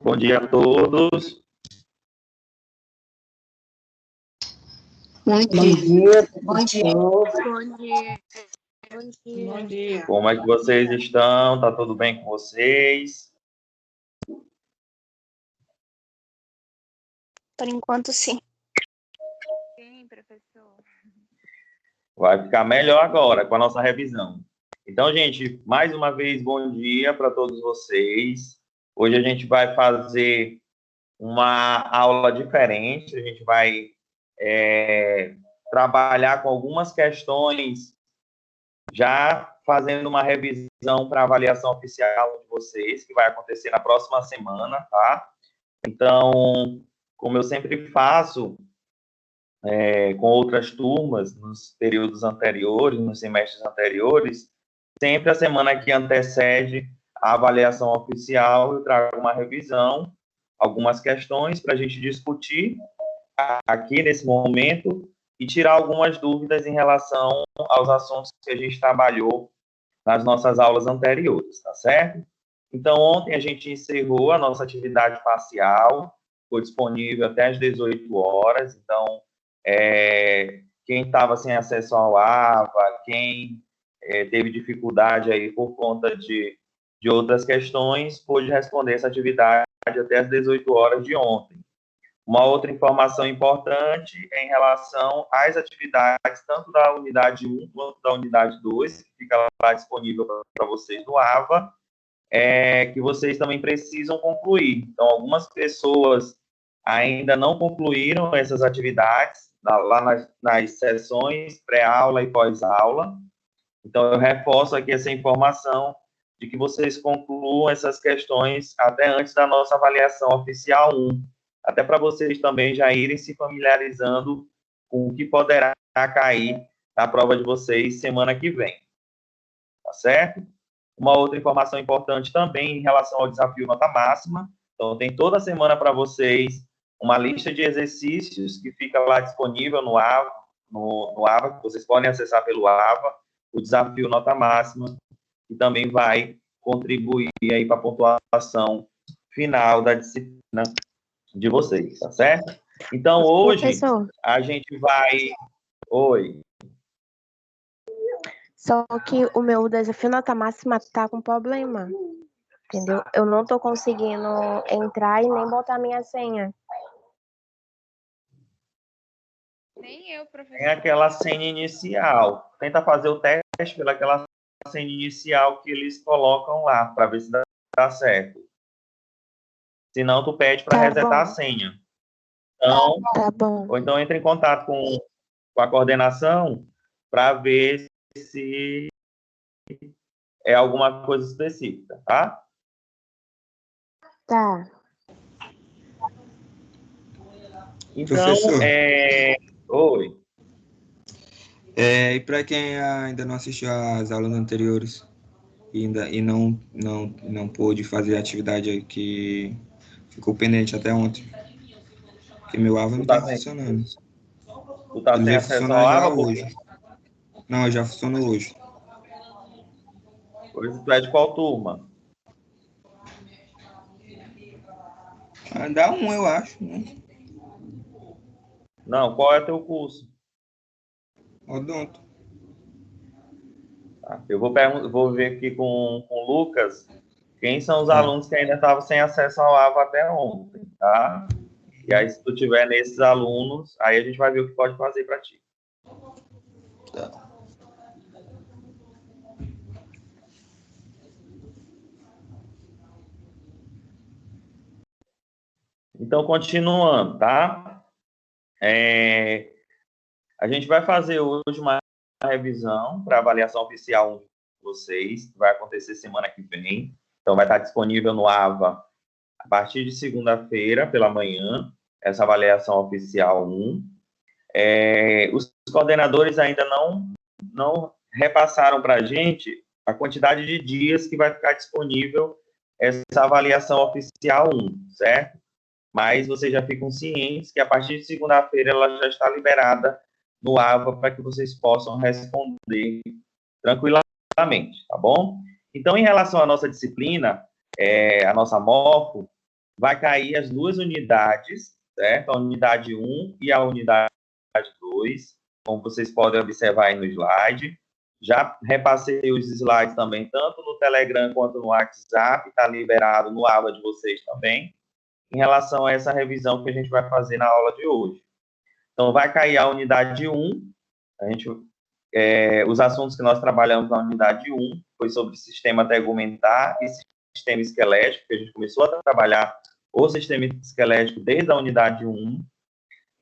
Bom dia a todos. Bom dia, professor. Bom dia. Bom dia. Como é que vocês estão? Tá tudo bem com vocês? Por enquanto, sim. Sim, professor. Vai ficar melhor agora com a nossa revisão. Então, gente, mais uma vez, bom dia para todos vocês. Hoje a gente vai fazer uma aula diferente. A gente vai trabalhar com algumas questões, já fazendo uma revisão para avaliação oficial de vocês, que vai acontecer na próxima semana, tá? Então, como eu sempre faço com outras turmas nos períodos anteriores, nos semestres anteriores, sempre a semana que antecede a avaliação oficial, eu trago uma revisão, algumas questões para a gente discutir aqui nesse momento e tirar algumas dúvidas em relação aos assuntos que a gente trabalhou nas nossas aulas anteriores, tá certo? Então, ontem a gente encerrou a nossa atividade parcial, foi disponível até às 18 horas, então, quem estava sem acesso ao AVA, quem teve dificuldade aí por conta de outras questões, pôde responder essa atividade até às 18 horas de ontem. Uma outra informação importante é em relação às atividades, tanto da unidade 1 quanto da unidade 2, que fica lá disponível para vocês no AVA, que vocês também precisam concluir. Então, algumas pessoas ainda não concluíram essas atividades lá nas sessões pré-aula e pós-aula. Então, eu reforço aqui essa informação de que vocês concluam essas questões até antes da nossa avaliação oficial 1, até para vocês também já irem se familiarizando com o que poderá cair na prova de vocês semana que vem. Tá certo? Uma outra informação importante também em relação ao desafio nota máxima. Então, tem toda semana para vocês uma lista de exercícios que fica lá disponível no AVA, que vocês podem acessar pelo AVA, o desafio nota máxima, que também vai contribuir aí para a pontuação final da disciplina de vocês, tá certo? Então, hoje, Professor, a gente vai... Oi. só que o meu desafio nota máxima tá com problema, entendeu? Eu não tô conseguindo entrar e nem botar minha senha. Nem eu, professor. Tem aquela senha inicial. Tenta fazer o teste pelaquela senha inicial que eles colocam lá, para ver se dá certo. Se não, tu pede para resetar a senha. Então, Tá bom. ou então entra em contato com a coordenação para ver se é alguma coisa específica, tá? Tá. Então, Professor. Oi. E para quem ainda não assistiu às aulas anteriores e não pôde fazer a atividade que ficou pendente até ontem, porque meu AVA não está funcionando. Tu tá Ele sem vai acesso funcionar ao já AVA? hoje. Não, já funcionou hoje. Hoje tu é de qual turma? Dá eu acho, né? Não, qual é teu curso? Odonto. Tá. Eu vou ver aqui com o Lucas quem são os alunos que ainda estavam sem acesso ao AVA até ontem, tá? E aí, se tu tiver nesses alunos, aí a gente vai ver o que pode fazer para ti. Tá. Então, continuando, tá? A gente vai fazer hoje uma revisão para avaliação oficial de vocês, que vai acontecer semana que vem. Então, vai estar disponível no AVA a partir de segunda-feira, pela manhã, essa avaliação oficial 1. Os coordenadores ainda não repassaram para a gente a quantidade de dias que vai ficar disponível essa avaliação oficial 1, certo? Mas vocês já ficam cientes que a partir de segunda-feira ela já está liberada no AVA para que vocês possam responder tranquilamente, tá bom? Então, em relação à nossa disciplina, a nossa MOFO, vai cair as duas unidades, certo? A unidade 1 e a unidade 2, como vocês podem observar aí no slide. Já repassei os slides também, tanto no Telegram quanto no WhatsApp, está liberado no aula de vocês também, em relação a essa revisão que a gente vai fazer na aula de hoje. Então, vai cair a unidade 1, os assuntos que nós trabalhamos na unidade 1 foi sobre sistema tegumentar e sistema esquelético, que a gente começou a trabalhar o sistema esquelético desde a unidade 1.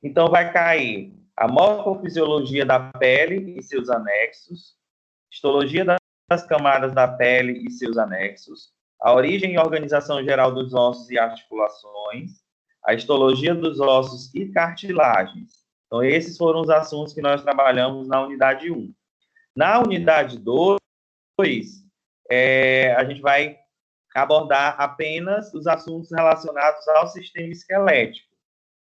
Então, vai cair a morfofisiologia da pele e seus anexos, histologia das camadas da pele e seus anexos, a origem e organização geral dos ossos e articulações, a histologia dos ossos e cartilagens. Então, esses foram os assuntos que nós trabalhamos na unidade 1. Na unidade 2, a gente vai abordar apenas os assuntos relacionados ao sistema esquelético.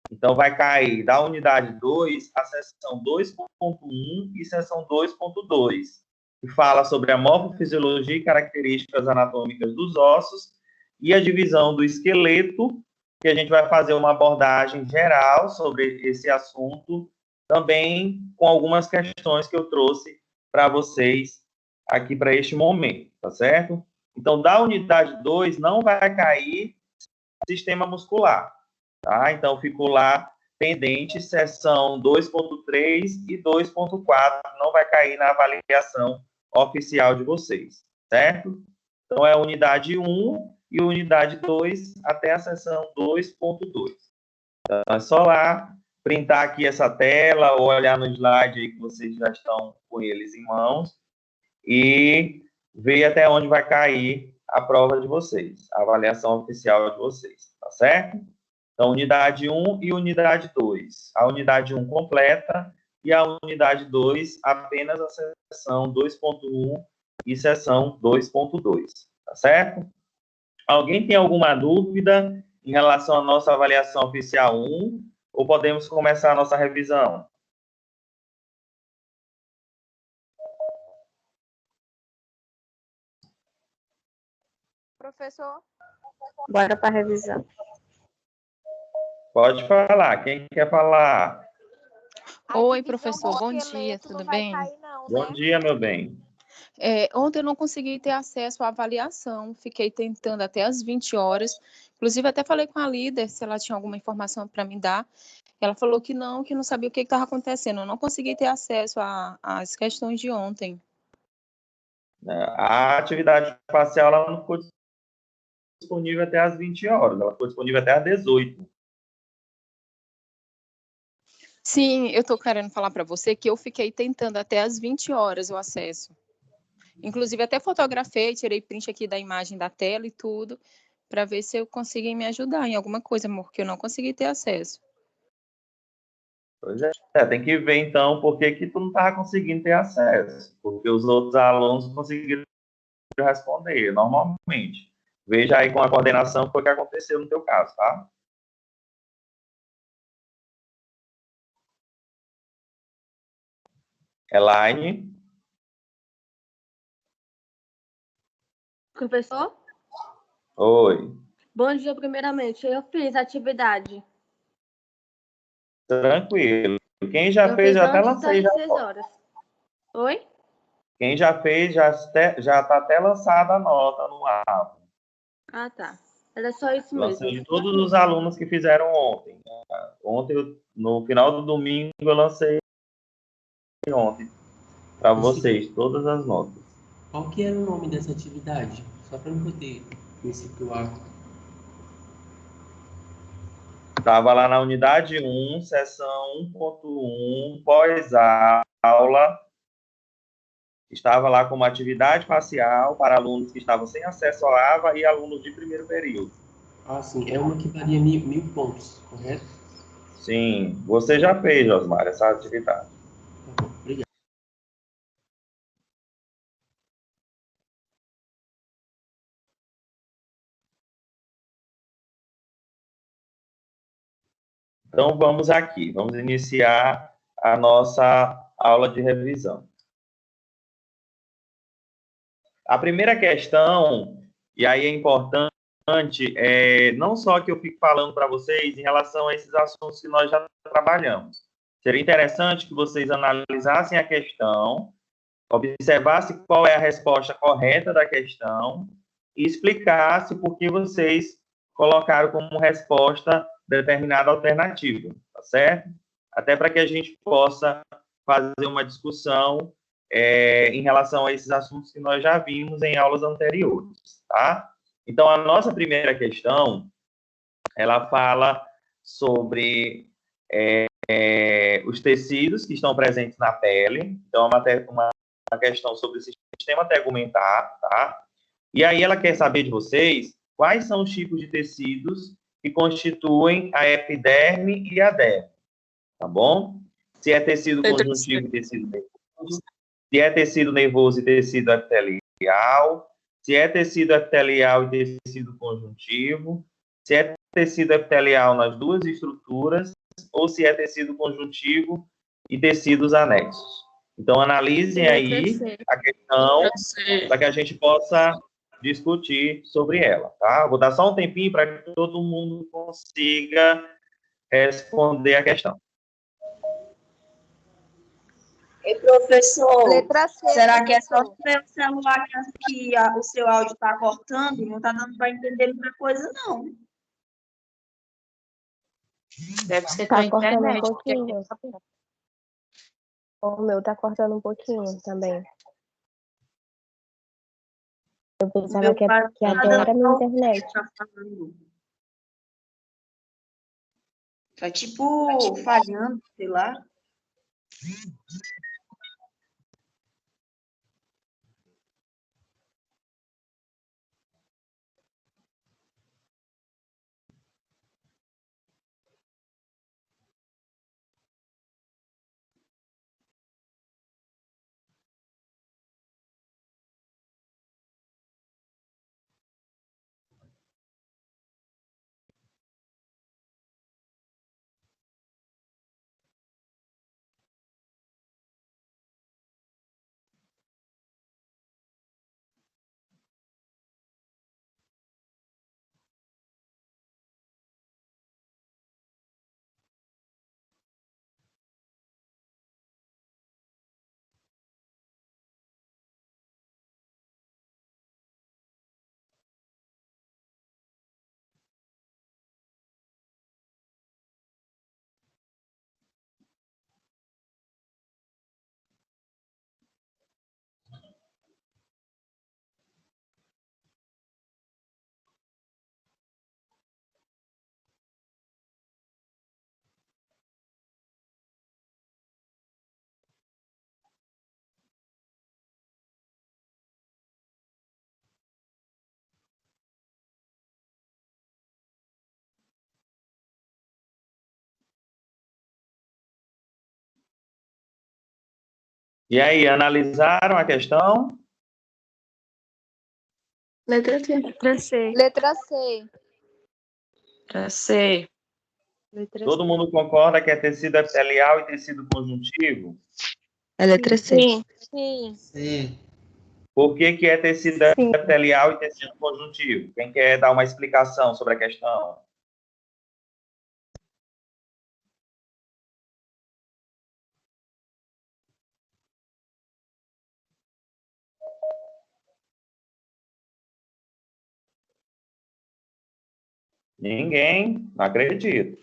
Então, vai cair da unidade 2 a seção 2.1 e seção 2.2, que fala sobre a morfofisiologia e características anatômicas dos ossos e a divisão do esqueleto, que a gente vai fazer uma abordagem geral sobre esse assunto, também com algumas questões que eu trouxe para vocês aqui para este momento, tá certo? Então, da unidade 2 não vai cair sistema muscular, tá? Então, ficou lá pendente seção 2.3 e 2.4, não vai cair na avaliação oficial de vocês, certo? Então, é a unidade 1 e unidade 2 até a seção 2.2. Então, é só lá printar aqui essa tela ou olhar no slide aí que vocês já estão com eles em mãos e ver até onde vai cair a prova de vocês, a avaliação oficial de vocês, tá certo? Então, unidade 1 e unidade 2. A unidade 1 completa e a unidade 2 apenas a seção 2.1 e seção 2.2, tá certo? Alguém tem alguma dúvida em relação à nossa avaliação oficial 1 ou podemos começar a nossa revisão? Professor? Bora para revisão. Pode falar. Quem quer falar? Oi, professor. Bom dia, tudo bem? Bom dia, meu bem. Ontem eu não consegui ter acesso à avaliação, fiquei tentando até às 20 horas. Inclusive, até falei com a líder se ela tinha alguma informação para me dar. Ela falou que não sabia o que estava acontecendo. Eu não consegui ter acesso às questões de ontem. A atividade parcial ela não ficou disponível até às 20 horas, ela ficou disponível até às 18. Sim, eu estou querendo falar para você que eu fiquei tentando até às 20 horas o acesso. Inclusive, até fotografei, tirei print aqui da imagem da tela e tudo, para ver se eu consegui me ajudar em alguma coisa, amor, que eu não consegui ter acesso. Pois é, tem que ver então por que tu não estava conseguindo ter acesso, porque os outros alunos conseguiram responder normalmente. Veja aí com a coordenação o que foi que aconteceu no teu caso, tá? Elaine? Professor? Oi. Bom dia, primeiramente. Eu fiz a atividade. Tranquilo. Quem já Eu fez, fiz já até antes lancei. das Já 6 horas. Oi? Quem já fez, já está até lançada a nota no app. Ah, tá. Era só isso mesmo. Lancei de todos os alunos que fizeram ontem. Ontem, no final do domingo, eu lancei ontem para vocês todas as notas. Qual que era o nome dessa atividade? Só para eu poder me situar. Estava lá na unidade 1, seção 1.1, pós-aula. Estava lá como atividade parcial para alunos que estavam sem acesso ao AVA e alunos de primeiro período. Ah, sim. É uma que valia 1.000 pontos, correto? Sim. Você já fez, Josmar, essa atividade. Tá bom, obrigado. Então, vamos aqui. Vamos iniciar a nossa aula de revisão. A primeira questão, e aí é importante não só que eu fico falando para vocês em relação a esses assuntos que nós já trabalhamos. Seria interessante que vocês analisassem a questão, observassem qual é a resposta correta da questão e explicassem por que vocês colocaram como resposta determinada alternativa, tá certo? Até para que a gente possa fazer uma discussão em relação a esses assuntos que nós já vimos em aulas anteriores, tá? Então, a nossa primeira questão, ela fala sobre os tecidos que estão presentes na pele. Então, é uma questão sobre o sistema tegumentar, tá? E aí ela quer saber de vocês quais são os tipos de tecidos que constituem a epiderme e a derme, tá bom? Se é tecido conjuntivo e tecido nervoso, se é tecido nervoso e tecido epitelial, se é tecido epitelial e tecido conjuntivo, se é tecido epitelial nas duas estruturas, ou se é tecido conjuntivo e tecidos anexos. Então, analisem aí a questão para que a gente possa discutir sobre ela, tá? Vou dar só um tempinho para que todo mundo consiga responder a questão. E professor, Letra C, será que é só professor. o seu celular que o seu áudio está cortando? Não está dando para entender muita coisa, não. Deve ser Tá tua cortando um internet. pouquinho. O meu tá cortando um pouquinho também. Eu pensava que até era minha internet. Tá tipo falhando, sei lá. E aí, analisaram a questão? Letra C. Letra C. Letra C. Letra C. Letra Todo C. mundo concorda que é tecido epitelial e tecido conjuntivo? É letra C. Sim. Sim. Sim. Por que é tecido Sim. epitelial e tecido conjuntivo? Quem quer dar uma explicação sobre a questão? Ninguém? Não acredito.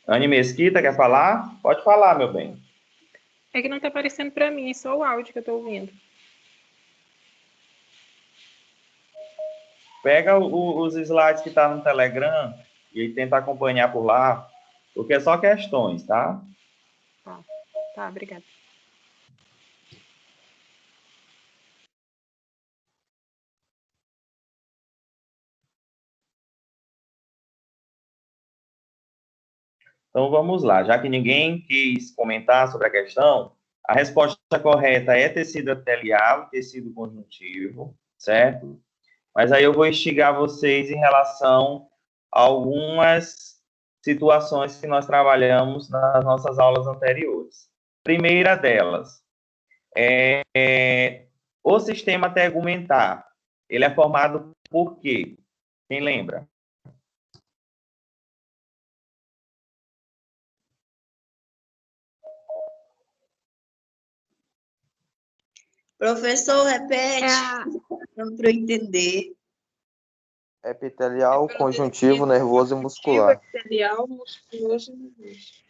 Anne Mesquita, quer falar? Pode falar, meu bem. É que não tá aparecendo para mim, é só o áudio que eu tô ouvindo. Pega os slides que estão no Telegram e tenta acompanhar por lá, porque é só questões, tá? Tá, obrigada. Então, vamos lá. Já que ninguém quis comentar sobre a questão, a resposta correta é tecido epitelial e tecido conjuntivo, certo? Mas aí eu vou instigar vocês em relação a algumas situações que nós trabalhamos nas nossas aulas anteriores. Primeira delas, o sistema tegumentar, ele é formado por quê? Quem lembra? Professor, repete, não para eu entender. Epitelial, conjuntivo, nervoso e muscular. Epitelial, musculoso e nervoso.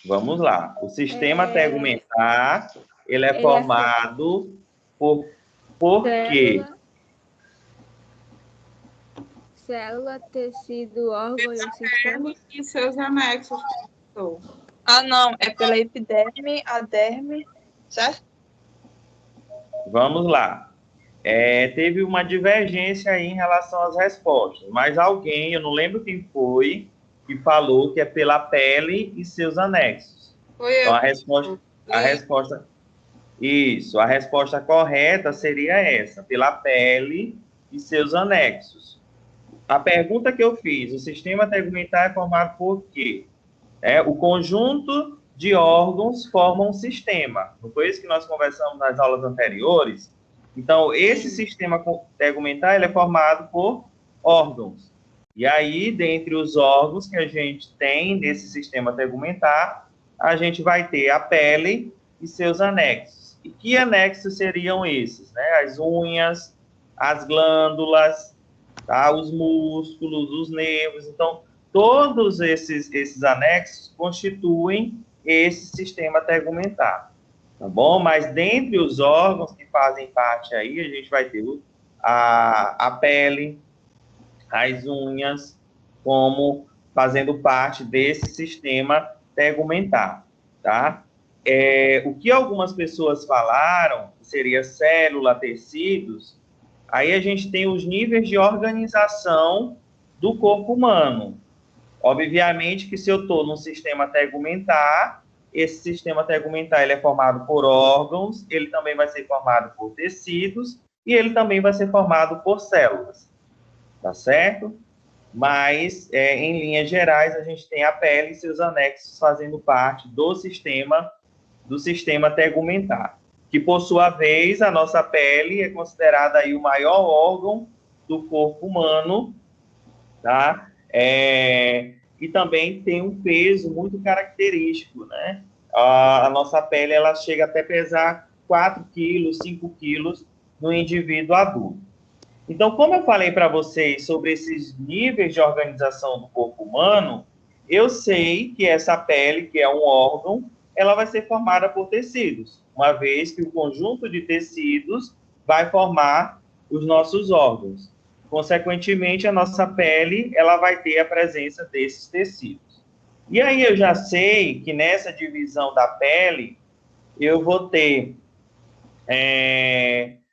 Vamos lá. O sistema tegumentar, ele é formado por quê? Célula, tecido, órgão e o sistema. E seus anexos, professor. Ah, não. É pela epiderme, a derme, certo? Vamos lá. Teve uma divergência aí em relação às respostas, mas alguém, eu não lembro quem foi, que falou que é pela pele e seus anexos. Foi Então, eu. a resposta correta seria essa, pela pele e seus anexos. A pergunta que eu fiz, o sistema tegumentar é formado por quê? O conjunto de órgãos forma um sistema. Não foi isso que nós conversamos nas aulas anteriores? Então, esse sistema tegumentar, ele é formado por órgãos. E aí, dentre os órgãos que a gente tem nesse sistema tegumentar, a gente vai ter a pele e seus anexos. E que anexos seriam esses? Né? As unhas, as glândulas, tá? Os músculos, os nervos. Então, todos esses anexos constituem esse sistema tegumentar. Tá bom? Mas dentre os órgãos que fazem parte aí, a gente vai ter a pele, as unhas, como fazendo parte desse sistema tegumentar, tá? O que algumas pessoas falaram, que seria célula, tecidos, aí a gente tem os níveis de organização do corpo humano. Obviamente que se eu estou num sistema tegumentar, esse sistema tegumentar ele é formado por órgãos, ele também vai ser formado por tecidos e ele também vai ser formado por células, tá certo? Mas, em linhas gerais, a gente tem a pele e seus anexos fazendo parte do sistema tegumentar, que, por sua vez, a nossa pele é considerada aí o maior órgão do corpo humano, tá? E também tem um peso muito característico, né? A nossa pele, ela chega até pesar 4 quilos, 5 quilos no indivíduo adulto. Então, como eu falei para vocês sobre esses níveis de organização do corpo humano, eu sei que essa pele, que é um órgão, ela vai ser formada por tecidos, uma vez que o conjunto de tecidos vai formar os nossos órgãos. Consequentemente, a nossa pele, ela vai ter a presença desses tecidos. E aí eu já sei que nessa divisão da pele, eu vou ter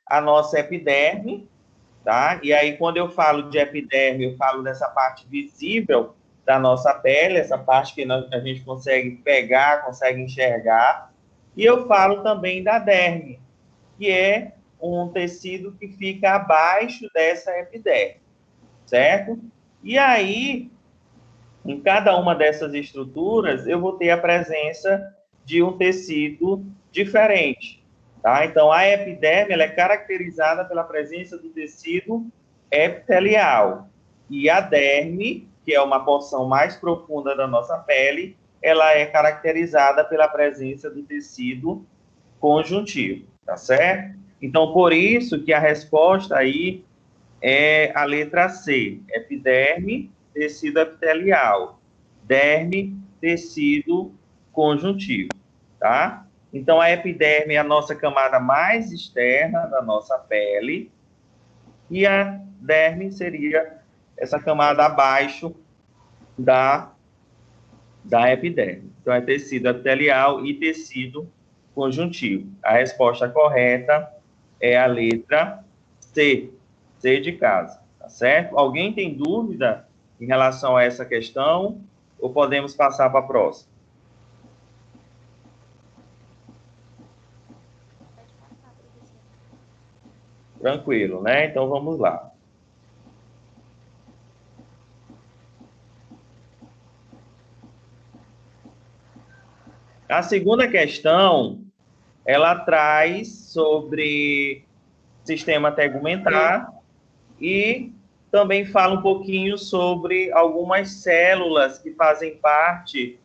a nossa epiderme, tá? E aí, quando eu falo de epiderme, eu falo dessa parte visível da nossa pele, essa parte que a gente consegue pegar, consegue enxergar. E eu falo também da derme, que é um tecido que fica abaixo dessa epiderme, certo? E aí, em cada uma dessas estruturas, eu vou ter a presença de um tecido diferente, tá? Então, a epiderme ela é caracterizada pela presença do tecido epitelial. E a derme, que é uma porção mais profunda da nossa pele, ela é caracterizada pela presença do tecido conjuntivo, tá certo? Então, por isso que a resposta aí é a letra C, epiderme, tecido epitelial, derme, tecido conjuntivo, tá? Então, a epiderme é a nossa camada mais externa da nossa pele e a derme seria essa camada abaixo da epiderme. Então, é tecido epitelial e tecido conjuntivo. A resposta correta é a letra C, C de casa, tá certo? Alguém tem dúvida em relação a essa questão ou podemos passar para a próxima? Tranquilo, né? Então, vamos lá. A segunda questão, ela traz sobre sistema tegumentar e também fala um pouquinho sobre algumas células que fazem parte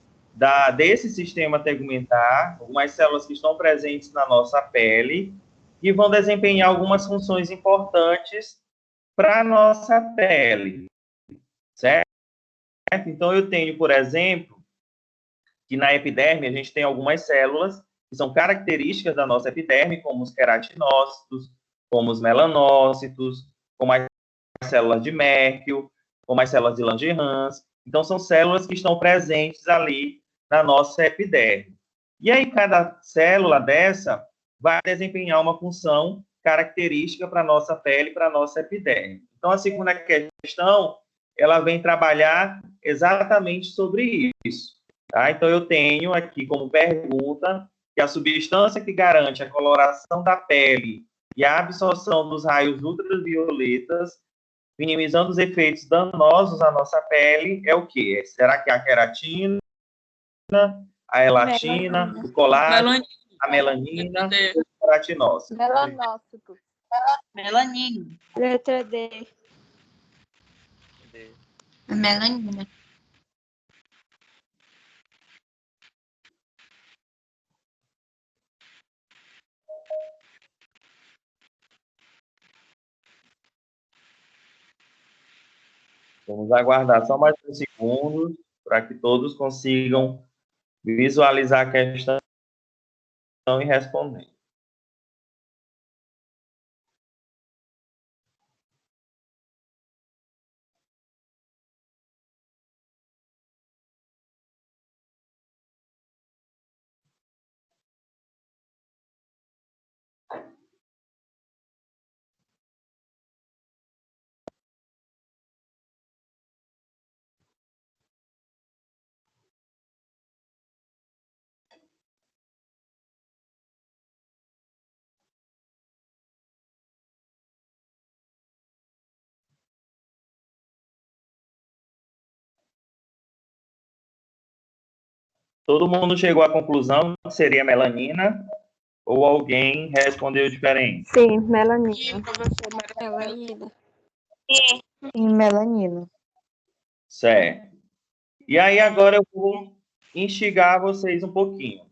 desse sistema tegumentar, algumas células que estão presentes na nossa pele e vão desempenhar algumas funções importantes para a nossa pele, certo? Então, eu tenho, por exemplo, que na epiderme a gente tem algumas células que são características da nossa epiderme, como os queratinócitos, como os melanócitos, como as células de Merkel, como as células de Langerhans. Então, são células que estão presentes ali na nossa epiderme. E aí, cada célula dessa vai desempenhar uma função característica para a nossa pele, para a nossa epiderme. Então, a segunda questão, ela vem trabalhar exatamente sobre isso. Tá? Então, eu tenho aqui como pergunta que a substância que garante a coloração da pele e a absorção dos raios ultravioletas, minimizando os efeitos danosos à nossa pele, é o quê? Será que é a queratina, a elastina, o colágeno, a melanina, o queratinócito? Melanócito. Melanina. Letra D. A melanina. Vamos aguardar só mais uns segundos para que todos consigam visualizar a questão e responder. Todo mundo chegou à conclusão que seria melanina ou alguém respondeu diferente? Sim, melanina. Melanina. Sim, melanina. Certo. E aí agora eu vou instigar vocês um pouquinho.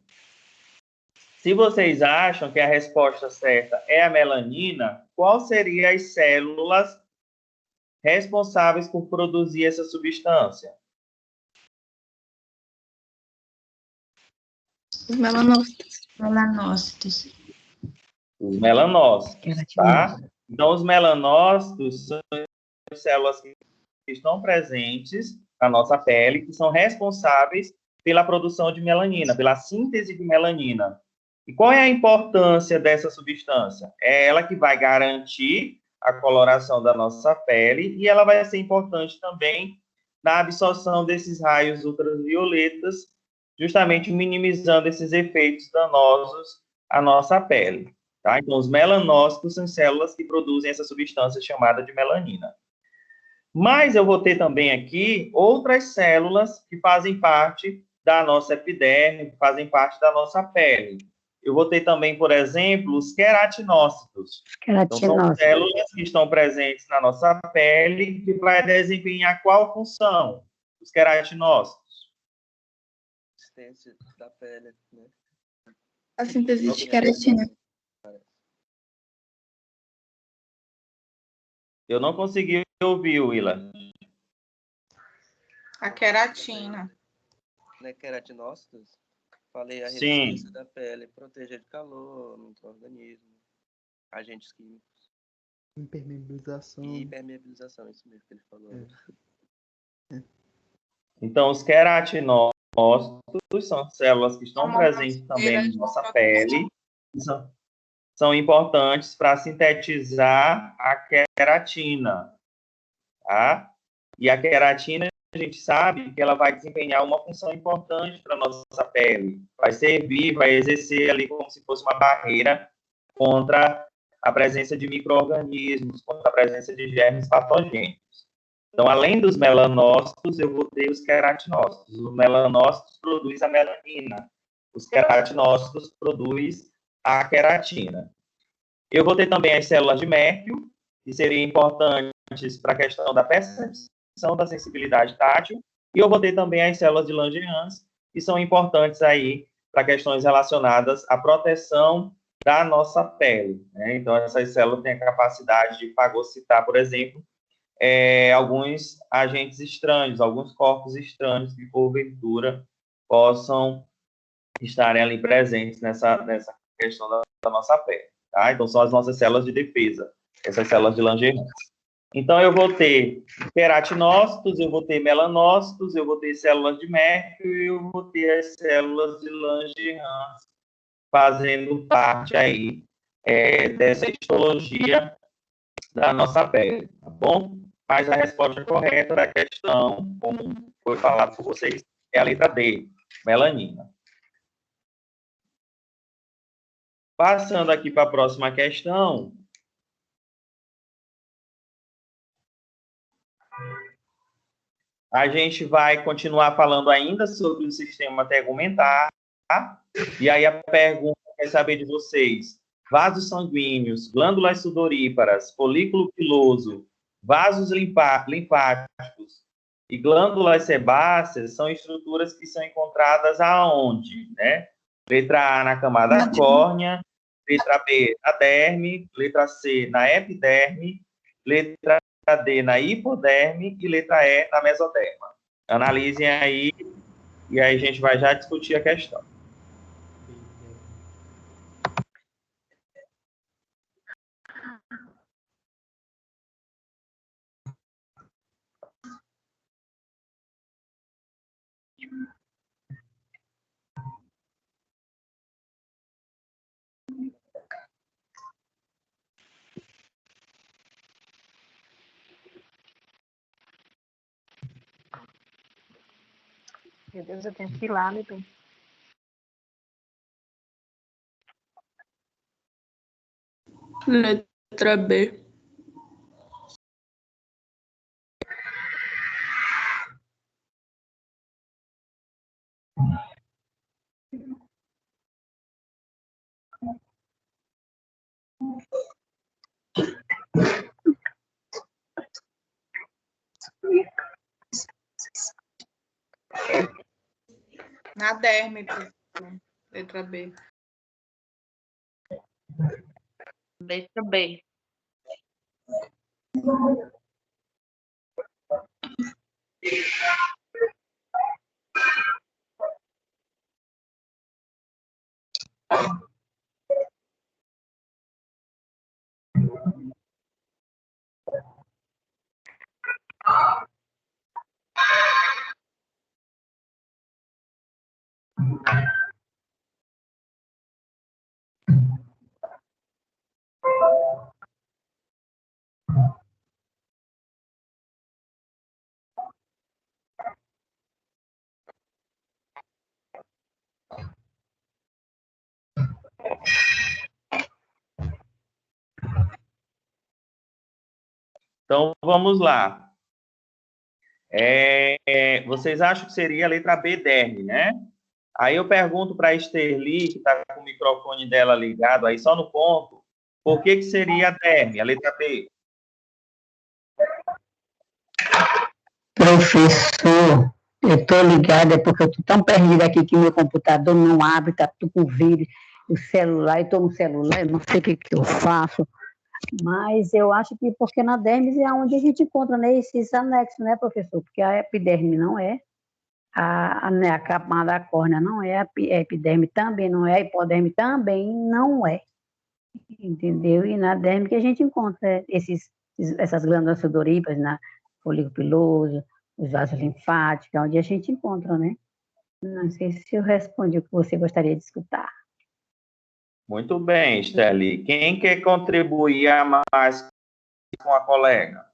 Se vocês acham que a resposta certa é a melanina, qual seriam as células responsáveis por produzir essa substância? Os melanócitos. Melanócitos. Os melanócitos, tá? Então, os melanócitos são as células que estão presentes na nossa pele, que são responsáveis pela produção de melanina, pela síntese de melanina. E qual é a importância dessa substância? É ela que vai garantir a coloração da nossa pele e ela vai ser importante também na absorção desses raios ultravioletas, justamente minimizando esses efeitos danosos à nossa pele. Tá? Então, os melanócitos são células que produzem essa substância chamada de melanina. Mas eu vou ter também aqui outras células que fazem parte da nossa epiderme, que fazem parte da nossa pele. Eu vou ter também, por exemplo, os queratinócitos. Então, são células que estão presentes na nossa pele que vai desempenhar qual função? Os queratinócitos. Assistência da pele, né? A síntese de queratina. Eu não consegui ouvir, Willa. A queratina. Né, queratinócitos? Falei a Sim. resistência da pele, proteger de calor, micro-organismo, agentes químicos. Impermeabilização. E hipermeabilização, isso mesmo que ele falou. Então, os queratinócitos são células que estão presentes também na nossa pele, são importantes para sintetizar a queratina, tá? E a queratina, a gente sabe que ela vai desempenhar uma função importante para a nossa pele. Vai servir, vai exercer ali como se fosse uma barreira contra a presença de micro-organismos, contra a presença de germes patogênicos. Então, além dos melanócitos, eu vou ter os queratinócitos. Os melanócitos produzem a melanina. os queratinócitos produzem a queratina. Eu vou ter também as células de Merkel, que seriam importantes para a questão da percepção da sensibilidade tátil, e eu vou ter também as células de Langerhans, que são importantes aí para questões relacionadas à proteção da nossa pele, né? Então, essas células têm a capacidade de fagocitar, por exemplo, alguns agentes estranhos, alguns corpos estranhos que, porventura, possam estarem ali presentes nessa questão da nossa pele, tá? Então, são as nossas células de defesa, essas células de Langerhans. Então, eu vou ter queratinócitos, eu vou ter melanócitos, eu vou ter células de Merkel e eu vou ter as células de Langerhans fazendo parte aí dessa histologia da nossa pele, tá bom? Mas a resposta correta da questão, como foi falado por vocês, é a letra D, melanina. Passando aqui para a próxima questão. A gente vai continuar falando ainda sobre o sistema tegumentar, tá? E aí a pergunta quer saber de vocês: vasos sanguíneos, glândulas sudoríparas, folículo piloso, vasos linfáticos e glândulas sebáceas são estruturas que são encontradas aonde, né? Letra A, na camada córnea, letra B, na derme, letra C, na epiderme, letra D, na hipoderme e letra E, na mesoderma. Analisem aí e aí a gente vai já discutir a questão. Meu Deus, eu tenho que ir lá, né, bem? Letra B. Na derme, professor. Letra B. Letra B. Então, vamos lá. Vocês acham que seria a letra B, derme, né? Aí eu pergunto para a Esterli, que está com o microfone dela ligado aí só no ponto, por que seria a derme, a letra B? Professor, eu estou ligada porque eu estou tão perdida aqui que meu computador não abre, está tudo com vírus, o celular, eu estou no celular, eu não sei o que eu faço, mas eu acho que porque na derme é onde a gente encontra, né, esses anexos, né, professor? Porque a epiderme não é, a camada da córnea não é, a epiderme também não é, a hipoderme também não é, entendeu? E na derme que a gente encontra essas glândulas sudoríparas, na folículo piloso, os vasos linfáticos, onde a gente encontra, né? Não sei se eu respondi o que você gostaria de escutar. Muito bem, Esterli. Quem quer contribuir a mais com a colega?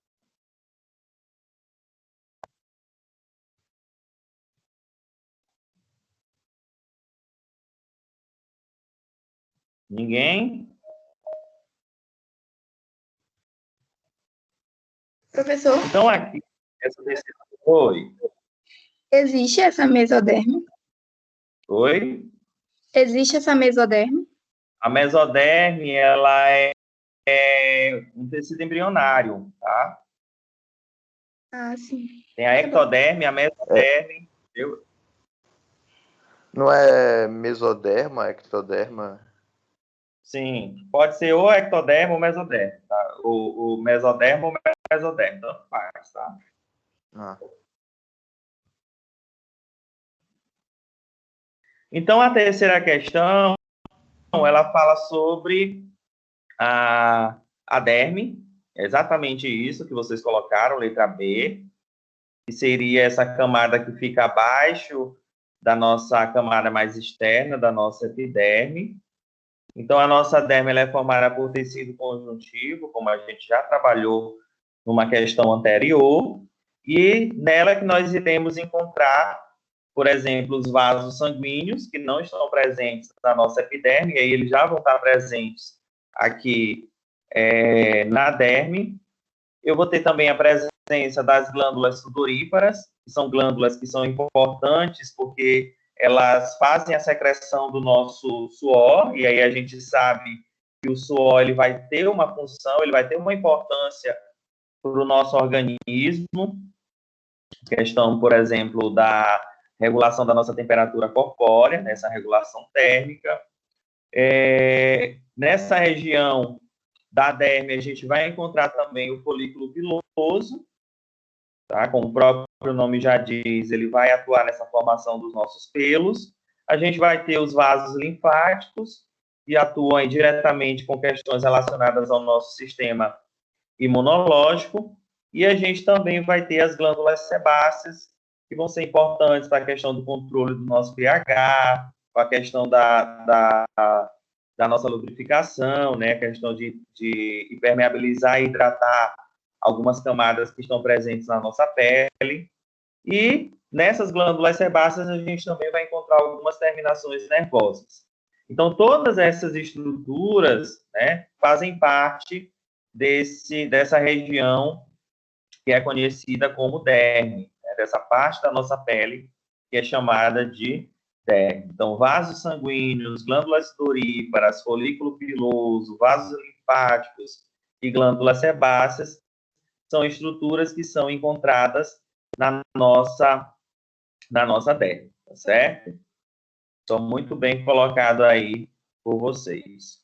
Ninguém? Professor, Então, aqui, essa decisão foi. existe essa mesoderme? Oi? Existe essa mesoderme? A mesoderme, ela é um tecido embrionário, tá? Ah, sim. Tem a ectoderme, a mesoderme, entendeu? Não é mesoderma, ectoderma? Sim, pode ser ou ectoderma ou mesoderme, tá? O mesoderma ou mesoderme, tanto faz, tá? Ah. Então, a terceira questão, ela fala sobre a derme, é exatamente isso que vocês colocaram, letra B, que seria essa camada que fica abaixo da nossa camada mais externa, da nossa epiderme. Então, a nossa derme ela é formada por tecido conjuntivo, como a gente já trabalhou numa questão anterior, e nela que nós iremos encontrar, por exemplo, os vasos sanguíneos, que não estão presentes na nossa epiderme, e aí eles já vão estar presentes aqui na derme. Eu vou ter também a presença das glândulas sudoríparas, que são glândulas que são importantes porque elas fazem a secreção do nosso suor, e aí a gente sabe que o suor ele vai ter uma função, ele vai ter uma importância para o nosso organismo, questão, por exemplo, da regulação da nossa temperatura corpórea, nessa regulação térmica. Nessa região da derme, a gente vai encontrar também o folículo piloso, tá? Como o próprio nome já diz, ele vai atuar nessa formação dos nossos pelos. A gente vai ter os vasos linfáticos, que atuam diretamente com questões relacionadas ao nosso sistema imunológico, e a gente também vai ter as glândulas sebáceas, que vão ser importantes para a questão do controle do nosso pH, para a questão da nossa lubrificação, né? A questão de impermeabilizar e hidratar algumas camadas que estão presentes na nossa pele. E nessas glândulas sebáceas a gente também vai encontrar algumas terminações nervosas. Então, todas essas estruturas, né, fazem parte dessa região que é conhecida como derme, né, dessa parte da nossa pele que é chamada de derme. Então, vasos sanguíneos, glândulas sudoríparas, folículo piloso, vasos linfáticos e glândulas sebáceas são estruturas que são encontradas na nossa derme, tá certo? Então, muito bem colocado aí por vocês.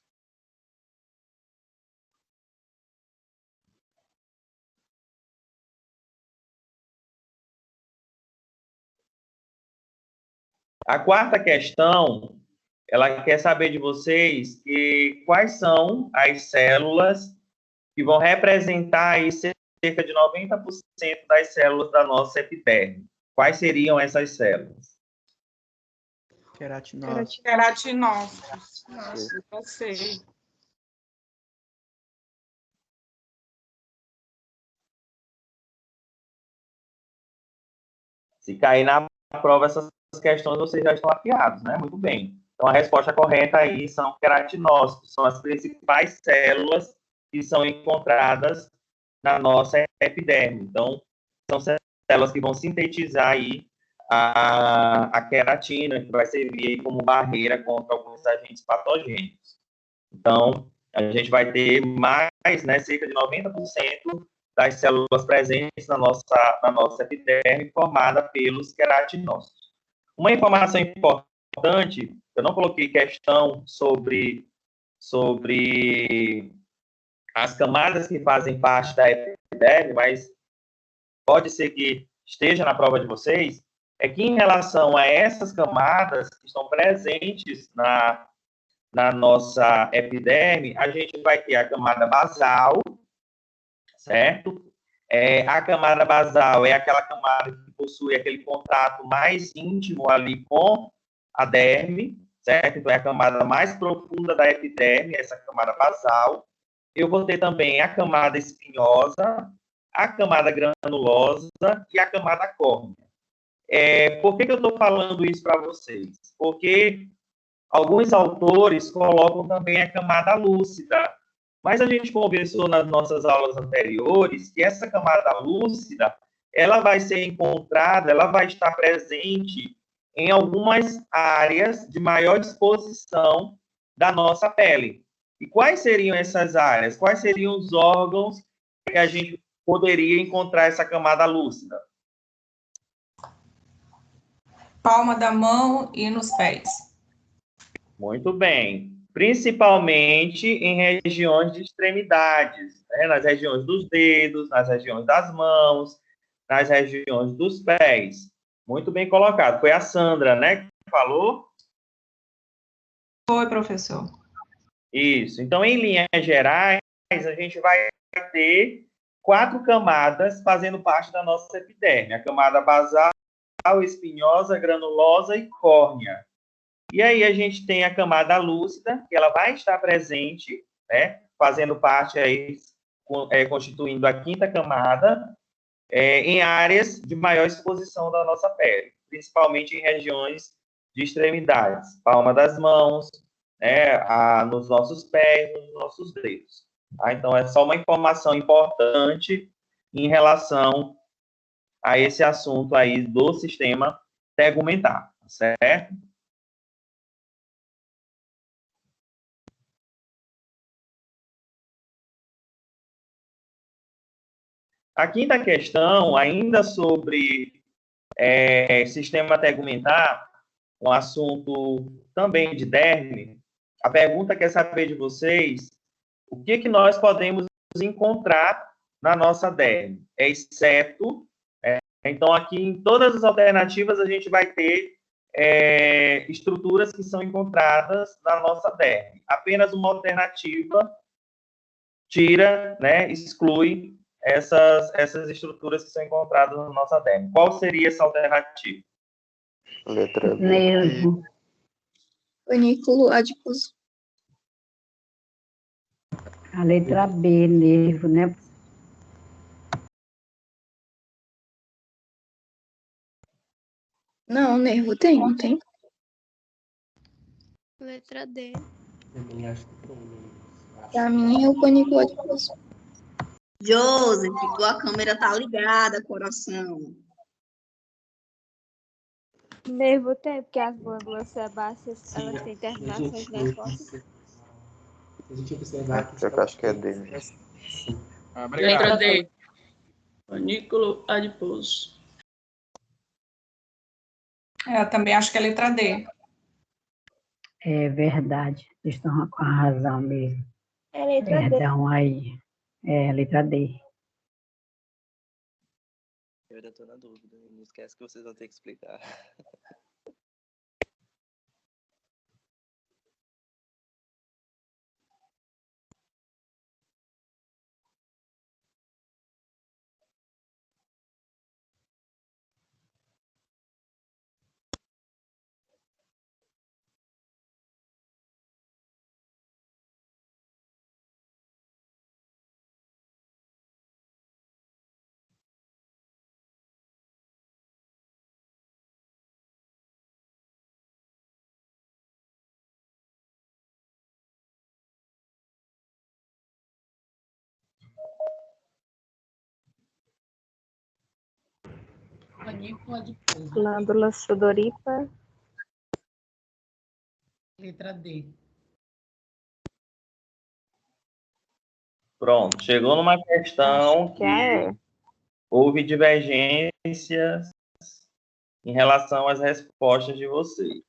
A quarta questão, ela quer saber de vocês quais são as células que vão representar aí cerca de 90% das células da nossa epiderme. Quais seriam essas células? Queratinócitos. Queratinócitos. Nossa, eu sei. Se cair na prova essas questões, vocês já estão afiados, né? Muito bem. Então, a resposta correta aí são queratinócitos, são as principais células que são encontradas na nossa epiderme. Então, são células que vão sintetizar aí a queratina, que vai servir aí como barreira contra alguns agentes patogênicos. Então, a gente vai ter mais, né, cerca de 90% das células presentes na nossa epiderme formada pelos queratinócitos. Uma informação importante, eu não coloquei questão sobre as camadas que fazem parte da epiderme, mas pode ser que esteja na prova de vocês, é que em relação a essas camadas que estão presentes na nossa epiderme, a gente vai ter a camada basal, certo? A camada basal é aquela camada que possui aquele contato mais íntimo ali com a derme, certo? Então, é a camada mais profunda da epiderme, essa camada basal. Eu vou ter também a camada espinhosa, a camada granulosa e a camada córnea. Por que eu estou falando isso para vocês? Porque alguns autores colocam também a camada lúcida, mas a gente conversou nas nossas aulas anteriores que essa camada lúcida, ela vai ser encontrada, ela vai estar presente em algumas áreas de maior disposição da nossa pele. E quais seriam essas áreas? Quais seriam os órgãos que a gente poderia encontrar essa camada lúcida? Palma da mão e nos pés. Muito bem. Principalmente em regiões de extremidades, né? Nas regiões dos dedos, nas regiões das mãos, nas regiões dos pés. Muito bem colocado. Foi a Sandra, né, que falou? Foi, professor. Isso. Então, em linhas gerais, a gente vai ter 4 camadas fazendo parte da nossa epiderme. A camada basal, espinhosa, granulosa e córnea. E aí a gente tem a camada lúcida, que ela vai estar presente, né, fazendo parte aí, constituindo a 5ª camada, em áreas de maior exposição da nossa pele, principalmente em regiões de extremidades, palma das mãos, né, nos nossos pés, nos nossos dedos. Tá? Então, é só uma informação importante em relação a esse assunto aí do sistema tegumentar, certo? A 5ª questão, ainda sobre sistema tegumentar, um assunto também de derme, a pergunta quer saber de vocês o que nós podemos encontrar na nossa derme, exceto, então aqui em todas as alternativas a gente vai ter estruturas que são encontradas na nossa derme. Apenas uma alternativa tira, né, exclui essas estruturas que são encontradas na nossa derme. Qual seria essa alternativa? Letra B. Nervo. Panículo adiposo. A letra B, nervo, né? Não, nervo tem, não tem? Letra D. Também acho que tem. Pra mim é o panículo adiposo. Joseph, tua câmera tá ligada, coração. Nervo tem, porque as glândulas sebáceas, elas têm terminações nervosas. A gente observar que Eu acho que é D. Letra D. Panículo adiposo. Eu também acho que é letra D. É verdade. Vocês estão com a razão mesmo. É letra D. Perdão aí. É, letra D. Eu ainda tô na dúvida. Não esquece que vocês vão ter que explicar. Glândula sudorípara. Letra D. Pronto, chegou numa questão que houve divergências em relação às respostas de vocês,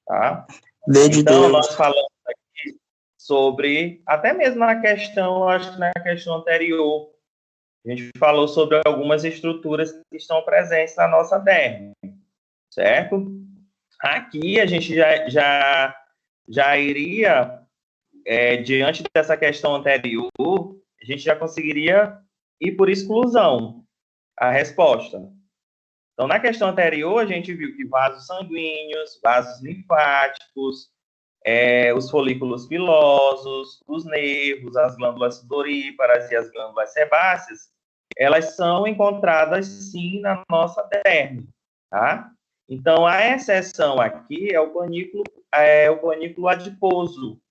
tá? Então, nós falamos aqui sobre, até mesmo na questão, acho que na questão anterior, a gente falou sobre algumas estruturas que estão presentes na nossa derme, certo? Aqui a gente já iria, diante dessa questão anterior, a gente já conseguiria ir por exclusão a resposta. Então, na questão anterior, a gente viu que vasos sanguíneos, vasos linfáticos, os folículos pilosos, os nervos, as glândulas sudoríparas e as glândulas sebáceas, elas são encontradas, sim, na nossa derme, tá? Então, a exceção aqui é o panículo adiposo,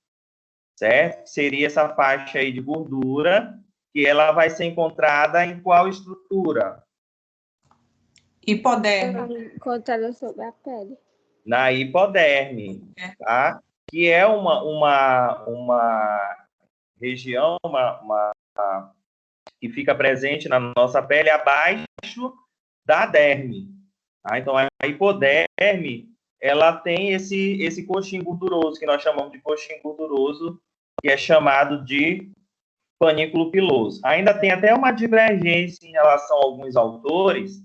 certo? Seria essa faixa aí de gordura, que ela vai ser encontrada em qual estrutura? Hipoderme. Contando sobre a pele. Na hipoderme, tá? Que é uma região que fica presente na nossa pele abaixo da derme. Tá? Então, a hipoderme, ela tem esse coxim gorduroso, que nós chamamos de coxim gorduroso, que é chamado de panículo piloso. Ainda tem até uma divergência em relação a alguns autores,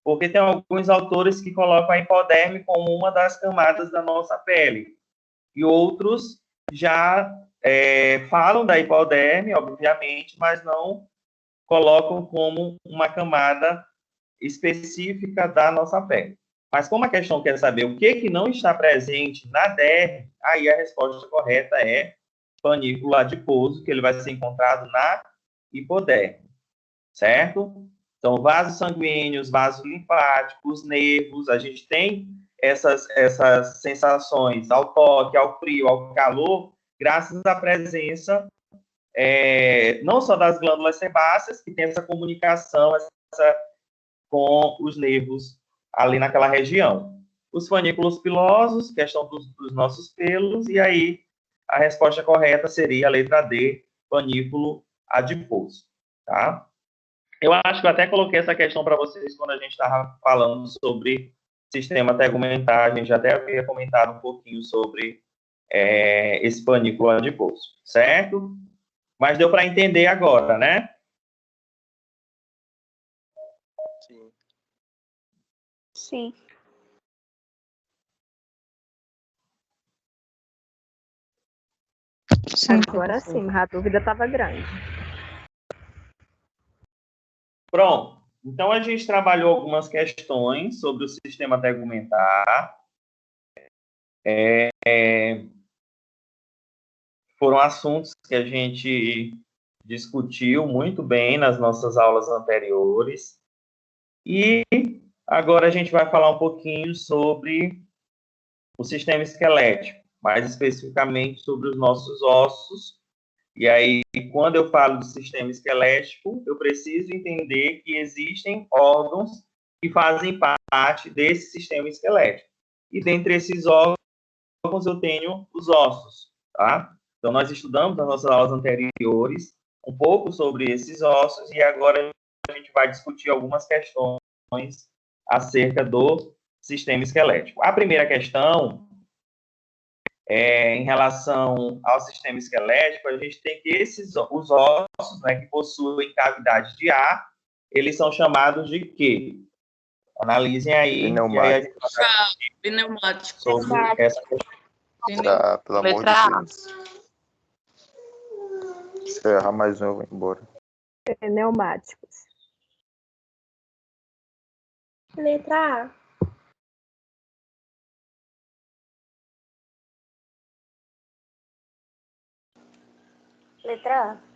porque tem alguns autores que colocam a hipoderme como uma das camadas da nossa pele, e outros já falam da hipoderme, obviamente, mas não colocam como uma camada específica da nossa pele. Mas como a questão quer saber o que não está presente na derme, aí a resposta correta é panículo adiposo, que ele vai ser encontrado na hipoderme, certo? Então, vasos sanguíneos, vasos linfáticos, nervos, a gente tem essas sensações ao toque, ao frio, ao calor, graças à presença não só das glândulas sebáceas, que tem essa comunicação com os nervos ali naquela região. Os panículos pilosos, questão dos nossos pelos, e aí a resposta correta seria a letra D, panículo adiposo, tá? Eu acho que eu até coloquei essa questão para vocês quando a gente estava falando sobre sistema tegumentar, a gente até havia comentado um pouquinho sobre esse panículo adiposo, certo? Mas deu para entender agora, né? Sim. Agora sim, mas a dúvida estava grande. Pronto. Então, a gente trabalhou algumas questões sobre o sistema tegumentar. Foram assuntos que a gente discutiu muito bem nas nossas aulas anteriores. E agora a gente vai falar um pouquinho sobre o sistema esquelético, mais especificamente sobre os nossos ossos. E aí, quando eu falo do sistema esquelético, eu preciso entender que existem órgãos que fazem parte desse sistema esquelético. E dentre esses órgãos, eu tenho os ossos, tá? Então, nós estudamos nas nossas aulas anteriores um pouco sobre esses ossos e agora a gente vai discutir algumas questões acerca do sistema esquelético. A primeira questão em relação ao sistema esquelético, a gente tem que os ossos, né, que possuem cavidade de ar, eles são chamados de quê? Analisem aí. Pneumáticos. Pneumáticos. Sobre essa questão. Pelo amor de Deus. Se eu errar mais um, eu vou embora. Pneumáticos. Letra A. Letra A.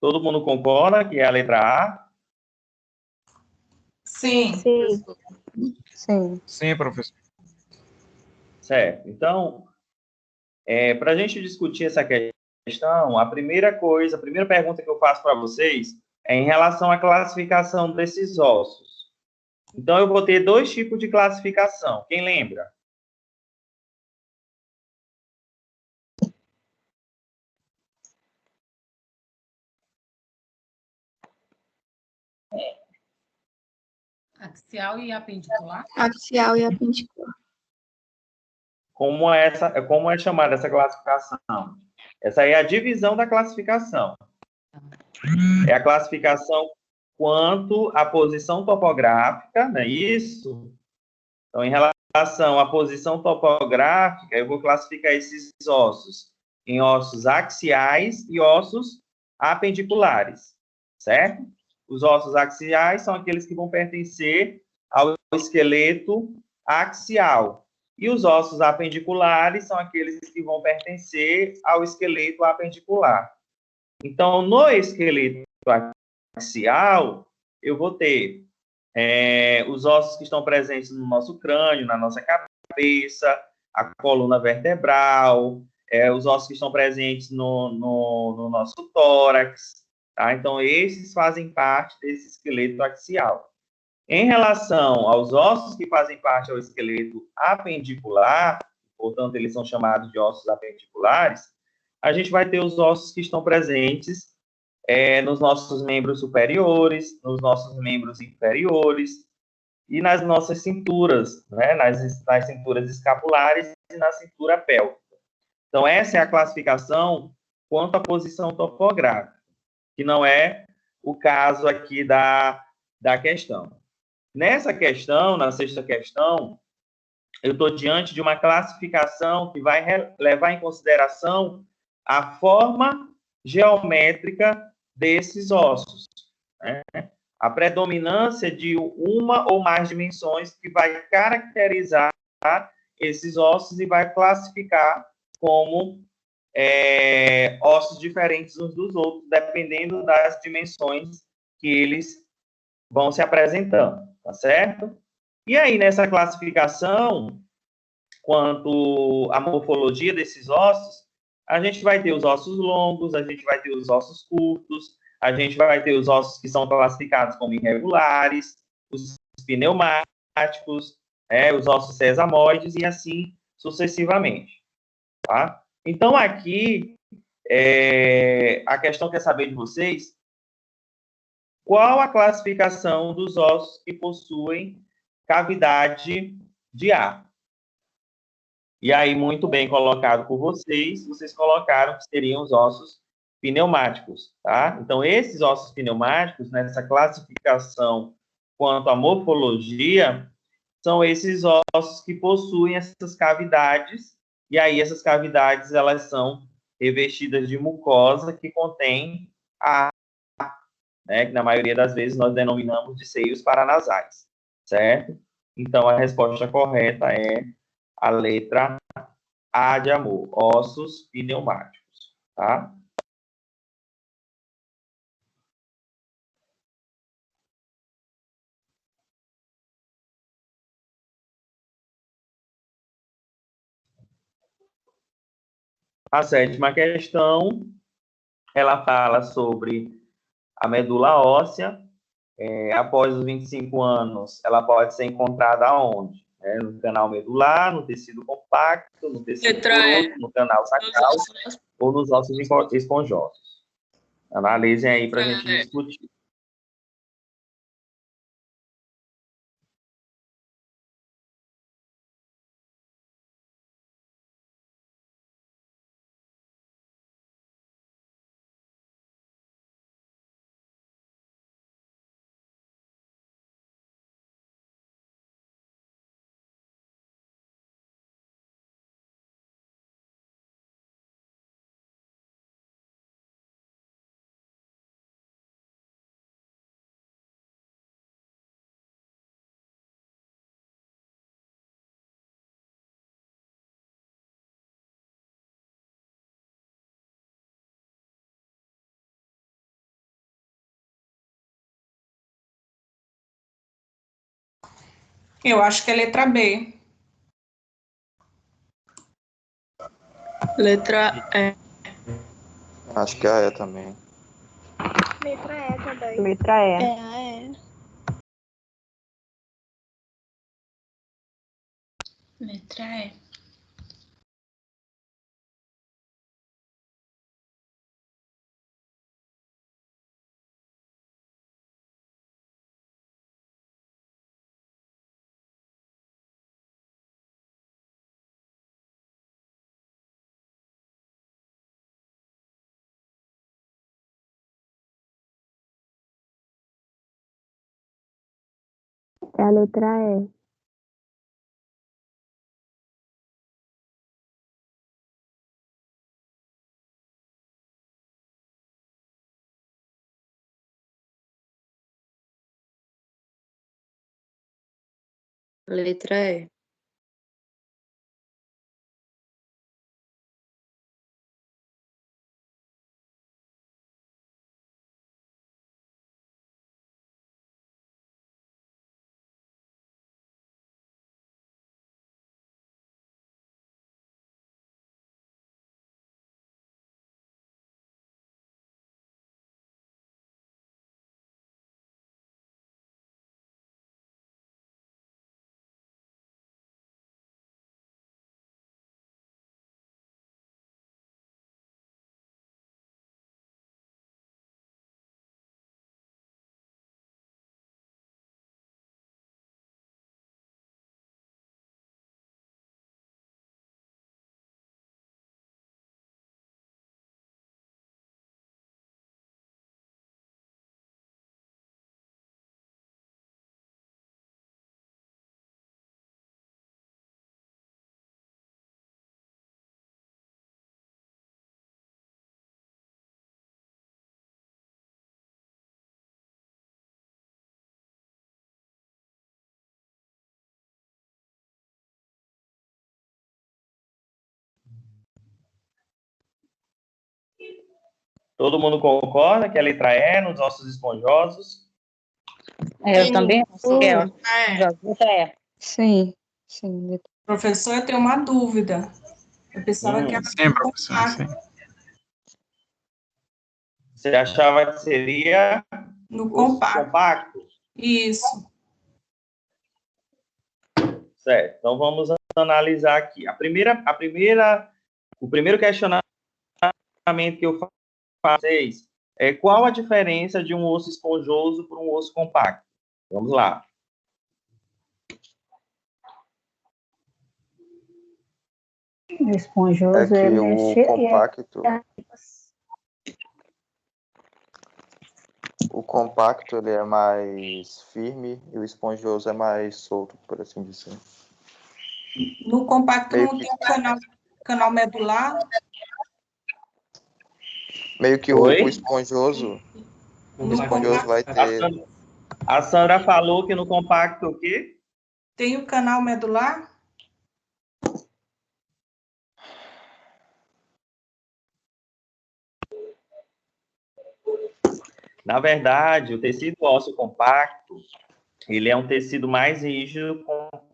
Todo mundo concorda que é a letra A? Sim. Sim. Sim. Sim, professor. Certo. Então, para a gente discutir essa questão, a primeira pergunta que eu faço para vocês é em relação à classificação desses ossos. Então, eu vou ter dois tipos de classificação. Quem lembra? Axial e apendicular? Axial e apendicular. como é chamada essa classificação? Essa aí é a divisão da classificação. É a classificação quanto à posição topográfica, não é isso? Então, em relação à posição topográfica, eu vou classificar esses ossos em ossos axiais e ossos apendiculares, certo? Os ossos axiais são aqueles que vão pertencer ao esqueleto axial. E os ossos apendiculares são aqueles que vão pertencer ao esqueleto apendicular. Então, no esqueleto axial, eu vou ter os ossos que estão presentes no nosso crânio, na nossa cabeça, a coluna vertebral, os ossos que estão presentes no nosso tórax, tá? Então, esses fazem parte desse esqueleto axial. Em relação aos ossos que fazem parte do esqueleto apendicular, portanto, eles são chamados de ossos apendiculares, a gente vai ter os ossos que estão presentes nos nossos membros superiores, nos nossos membros inferiores e nas nossas cinturas, né? Nas cinturas escapulares e na cintura pélvica. Então, essa é a classificação quanto à posição topográfica, que não é o caso aqui da questão. Nessa questão, na sexta questão, eu estou diante de uma classificação que vai levar em consideração a forma geométrica desses ossos, né? A predominância de uma ou mais dimensões que vai caracterizar esses ossos e vai classificar como ossos diferentes uns dos outros, dependendo das dimensões que eles vão se apresentando, tá certo? E aí, nessa classificação, quanto à morfologia desses ossos, a gente vai ter os ossos longos, a gente vai ter os ossos curtos, a gente vai ter os ossos que são classificados como irregulares, os pneumáticos, os ossos sesamoides e assim sucessivamente, tá? Então, aqui, a questão quer saber de vocês qual a classificação dos ossos que possuem cavidade de ar. E aí, muito bem colocado por vocês, vocês colocaram que seriam os ossos pneumáticos, tá? Então, esses ossos pneumáticos, nessa classificação quanto à morfologia, são esses ossos que possuem essas cavidades, e aí essas cavidades, elas são revestidas de mucosa que contém ar, né? Que na maioria das vezes nós denominamos de seios paranasais, certo? Então, a resposta correta é a letra A de amor, ossos pneumáticos, tá? A sétima questão, ela fala sobre a medula óssea. Após os 25 anos, ela pode ser encontrada aonde? No canal medular, no tecido compacto, no tecido poroso, no canal sacral ou nos ossos esponjosos. Analisem aí para a gente discutir. Eu acho que é letra B. Letra E. Acho que é também. Letra E também. Letra E. É a E. Letra E. É a letra E. Letra E. Todo mundo concorda que a letra E nos ossos esponjosos? Eu também acho que é. Letra E. Sim, sim. Professor, eu tenho uma dúvida. Eu pensava que era Sim, professor, sim. Você achava que seria no compacto? Isso. Certo. Então vamos analisar aqui. O primeiro questionamento que eu faço para vocês é qual a diferença de um osso esponjoso para um osso compacto? Vamos lá. O esponjoso É que o compacto... O compacto ele é mais firme e o esponjoso é mais solto, por assim dizer. No compacto não tem canal medular? Meio que o esponjoso... O esponjoso vai ter... A Sandra falou que no compacto o quê? Tem o canal medular? Na verdade, o tecido ósseo compacto, ele é um tecido mais rígido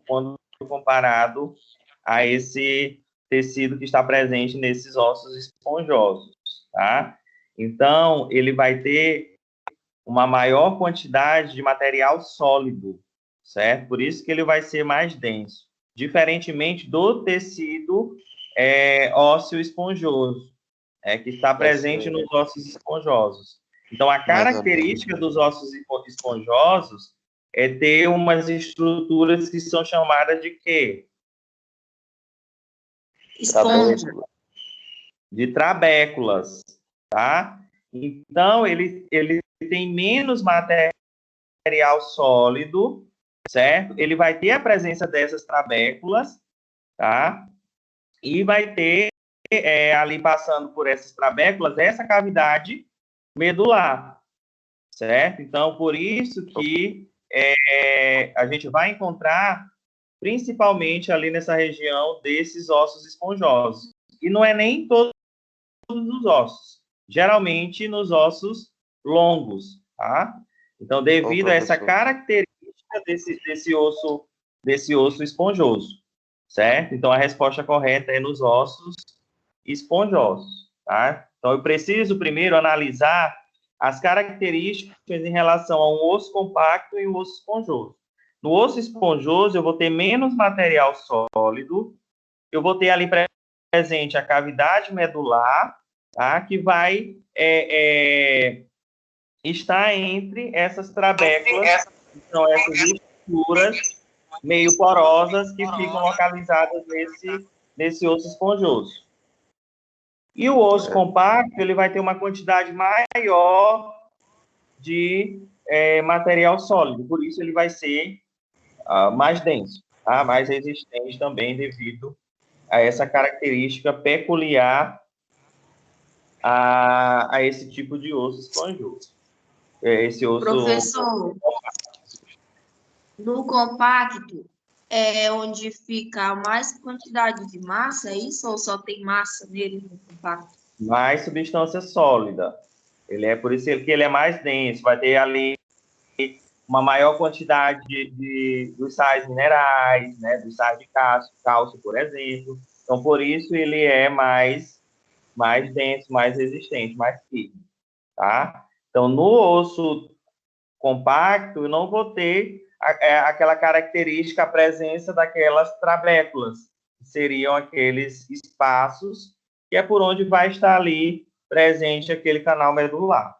quando comparado a esse tecido que está presente nesses ossos esponjosos, tá? Então, ele vai ter uma maior quantidade de material sólido, certo? Por isso que ele vai ser mais denso, diferentemente do tecido ósseo esponjoso, que está presente nos ossos esponjosos. Então, a característica dos ossos esponjosos é ter umas estruturas que são chamadas de quê? Esponja. De trabéculas, tá? Então, ele tem menos material sólido, certo? Ele vai ter a presença dessas trabéculas, tá? E vai ter, ali passando por essas trabéculas, essa cavidade medular, certo? Então, por isso que a gente vai encontrar principalmente ali nessa região desses ossos esponjosos. E não é nem todos os ossos, geralmente nos ossos longos, tá? Então, devido a essa característica desse osso esponjoso, certo? Então, a resposta correta é nos ossos esponjosos, tá? Então, eu preciso primeiro analisar as características em relação a um osso compacto e um osso esponjoso. No osso esponjoso, eu vou ter menos material sólido, eu vou ter ali presente a cavidade medular, tá? Que vai estar entre essas trabéculas, que são essas estruturas meio porosas que ficam localizadas nesse osso esponjoso. E o osso compacto, ele vai ter uma quantidade maior de material sólido, por isso ele vai ser mais denso, tá? Mais resistente também devido a essa característica peculiar a esse tipo de osso esponjoso. Esse osso... Professor, no compacto é onde fica mais quantidade de massa, é isso? Ou só tem massa nele no compacto? Mais substância sólida. Por isso que ele é mais denso, vai ter ali uma maior quantidade dos sais minerais, né, dos sais de cálcio, por exemplo. Então, por isso ele é mais denso, mais resistente, mais firme, tá? Então, no osso compacto, eu não vou ter aquela característica, a presença daquelas trabéculas, que seriam aqueles espaços que é por onde vai estar ali presente aquele canal medular.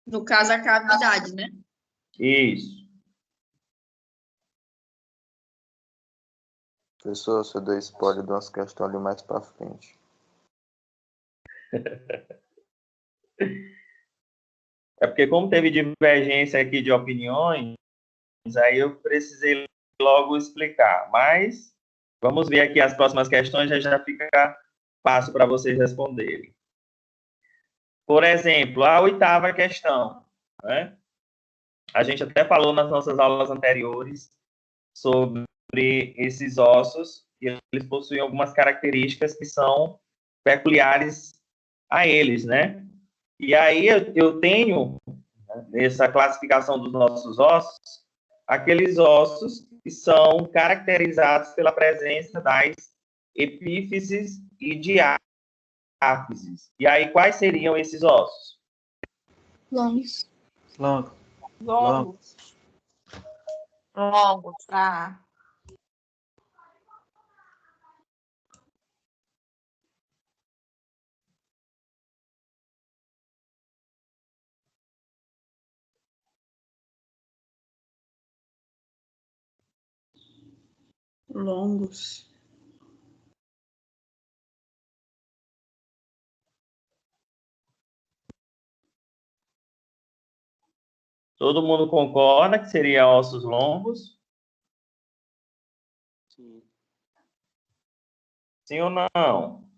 No caso, a cavidade, né? Isso. Professor, você deu spoiler de umas questões ali mais para frente. É porque como teve divergência aqui de opiniões, aí eu precisei logo explicar. Mas vamos ver aqui as próximas questões, já fica fácil para vocês responderem. Por exemplo, a 8ª questão, né? A gente até falou nas nossas aulas anteriores sobre esses ossos, e eles possuem algumas características que são peculiares a eles, né? E aí eu tenho, nessa classificação dos nossos ossos, aqueles ossos que são caracterizados pela presença das epífises e diáfises. E aí, quais seriam esses ossos? Longos. Longos, tá. Longos. Todo mundo concorda que seria ossos longos? Sim. Sim ou não?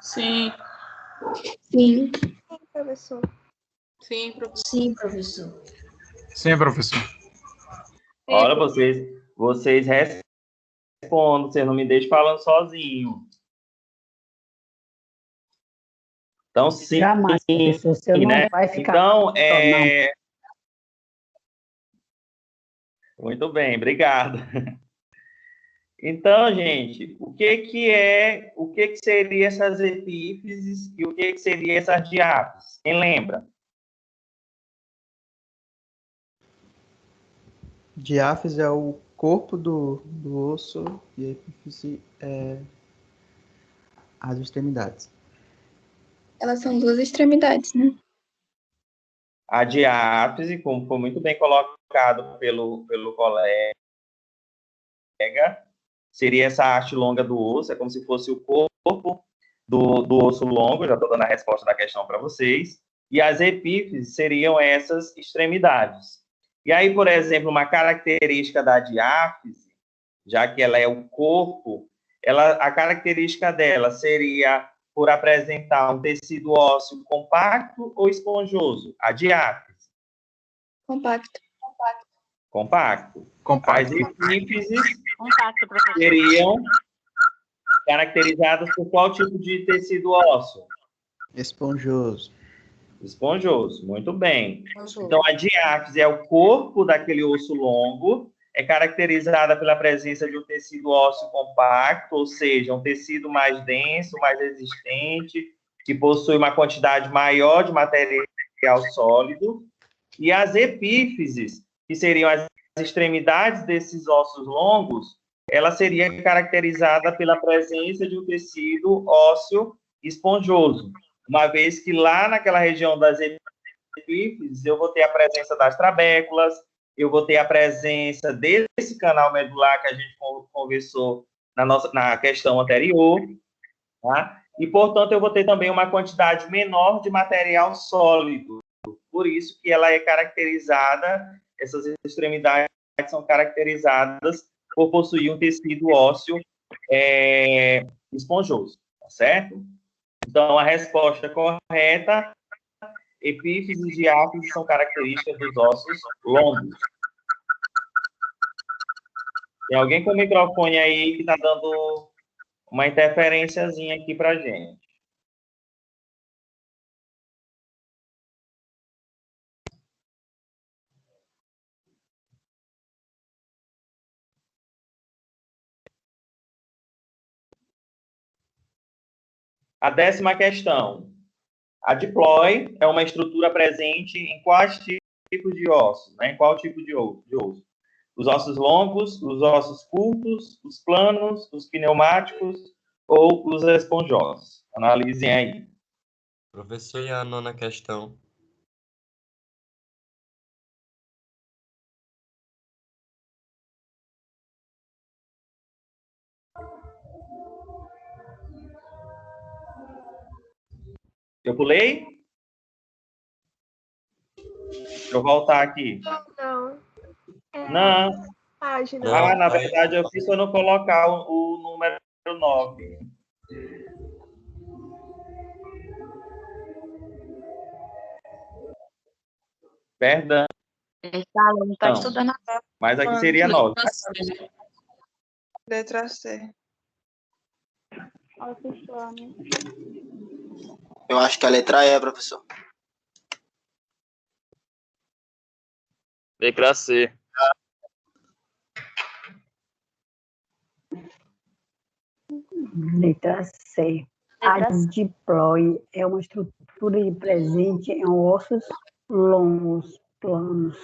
Sim. Sim. Professor. Sim, professor. Sim, professor. Sim, professor. Olha, vocês respondem, vocês não me deixam falando sozinho. Então, sim. Jamais, professor, você não né? vai ficar... Então, Muito bem, obrigado. Então, gente, o que seria essas epífises e o que seria essas diáfises? Quem lembra? Diáfise é o corpo do osso e a epífise é as extremidades. Elas são duas extremidades, né? A diáfise, como foi muito bem colocado pelo colega, seria essa haste longa do osso, é como se fosse o corpo do osso longo, já estou dando a resposta da questão para vocês, e as epífises seriam essas extremidades. E aí, por exemplo, uma característica da diáfise, já que ela é o corpo, a característica dela seria por apresentar um tecido ósseo compacto ou esponjoso? A diáfise. Compacto. Compacto. As epífises Compacto, seriam caracterizadas por qual tipo de tecido ósseo? Esponjoso. Esponjoso, muito bem. Então, a diáfise é o corpo daquele osso longo, é caracterizada pela presença de um tecido ósseo compacto, ou seja, um tecido mais denso, mais resistente, que possui uma quantidade maior de material sólido. E as epífises, que seriam as extremidades desses ossos longos, ela seria caracterizada pela presença de um tecido ósseo esponjoso, uma vez que lá naquela região das epífises eu vou ter a presença das trabéculas, eu vou ter a presença desse canal medular que a gente conversou na questão anterior, tá? E, portanto, eu vou ter também uma quantidade menor de material sólido, Por isso que ela é caracterizada, essas extremidades são caracterizadas por possuir um tecido ósseo esponjoso, tá certo? Então, a resposta correta, epífises e diáfises são características dos ossos longos. Tem alguém com o microfone aí que está dando uma interferênciazinha aqui para gente. A 10ª questão. A diplói é uma estrutura presente em quais tipos de ossos? Né? Em qual tipo de osso? Os ossos longos, os ossos curtos, os planos, os pneumáticos ou os esponjosos? Analisem aí. Professor, e a 9ª questão? Eu pulei? Deixa eu voltar aqui. Não. Não. Página. Na verdade, eu fiz para não colocar o número 9. Perdão. Esse aluno está estudando agora. Mas aqui seria 9. Letra C. Eu acho que a letra E, professor. Letra C. Letra C. A diplói é uma estrutura presente em ossos longos, planos.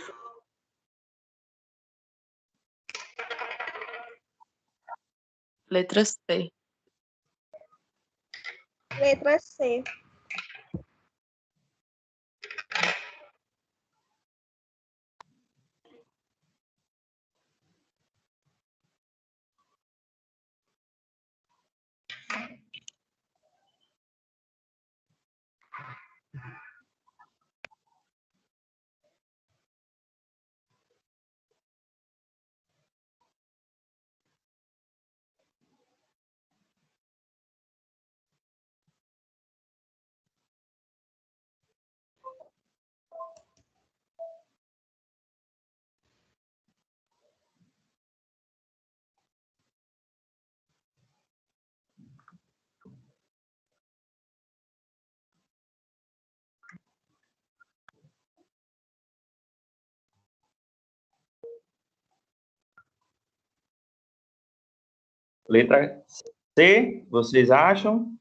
Letra C. Letra C. Letra C, vocês acham?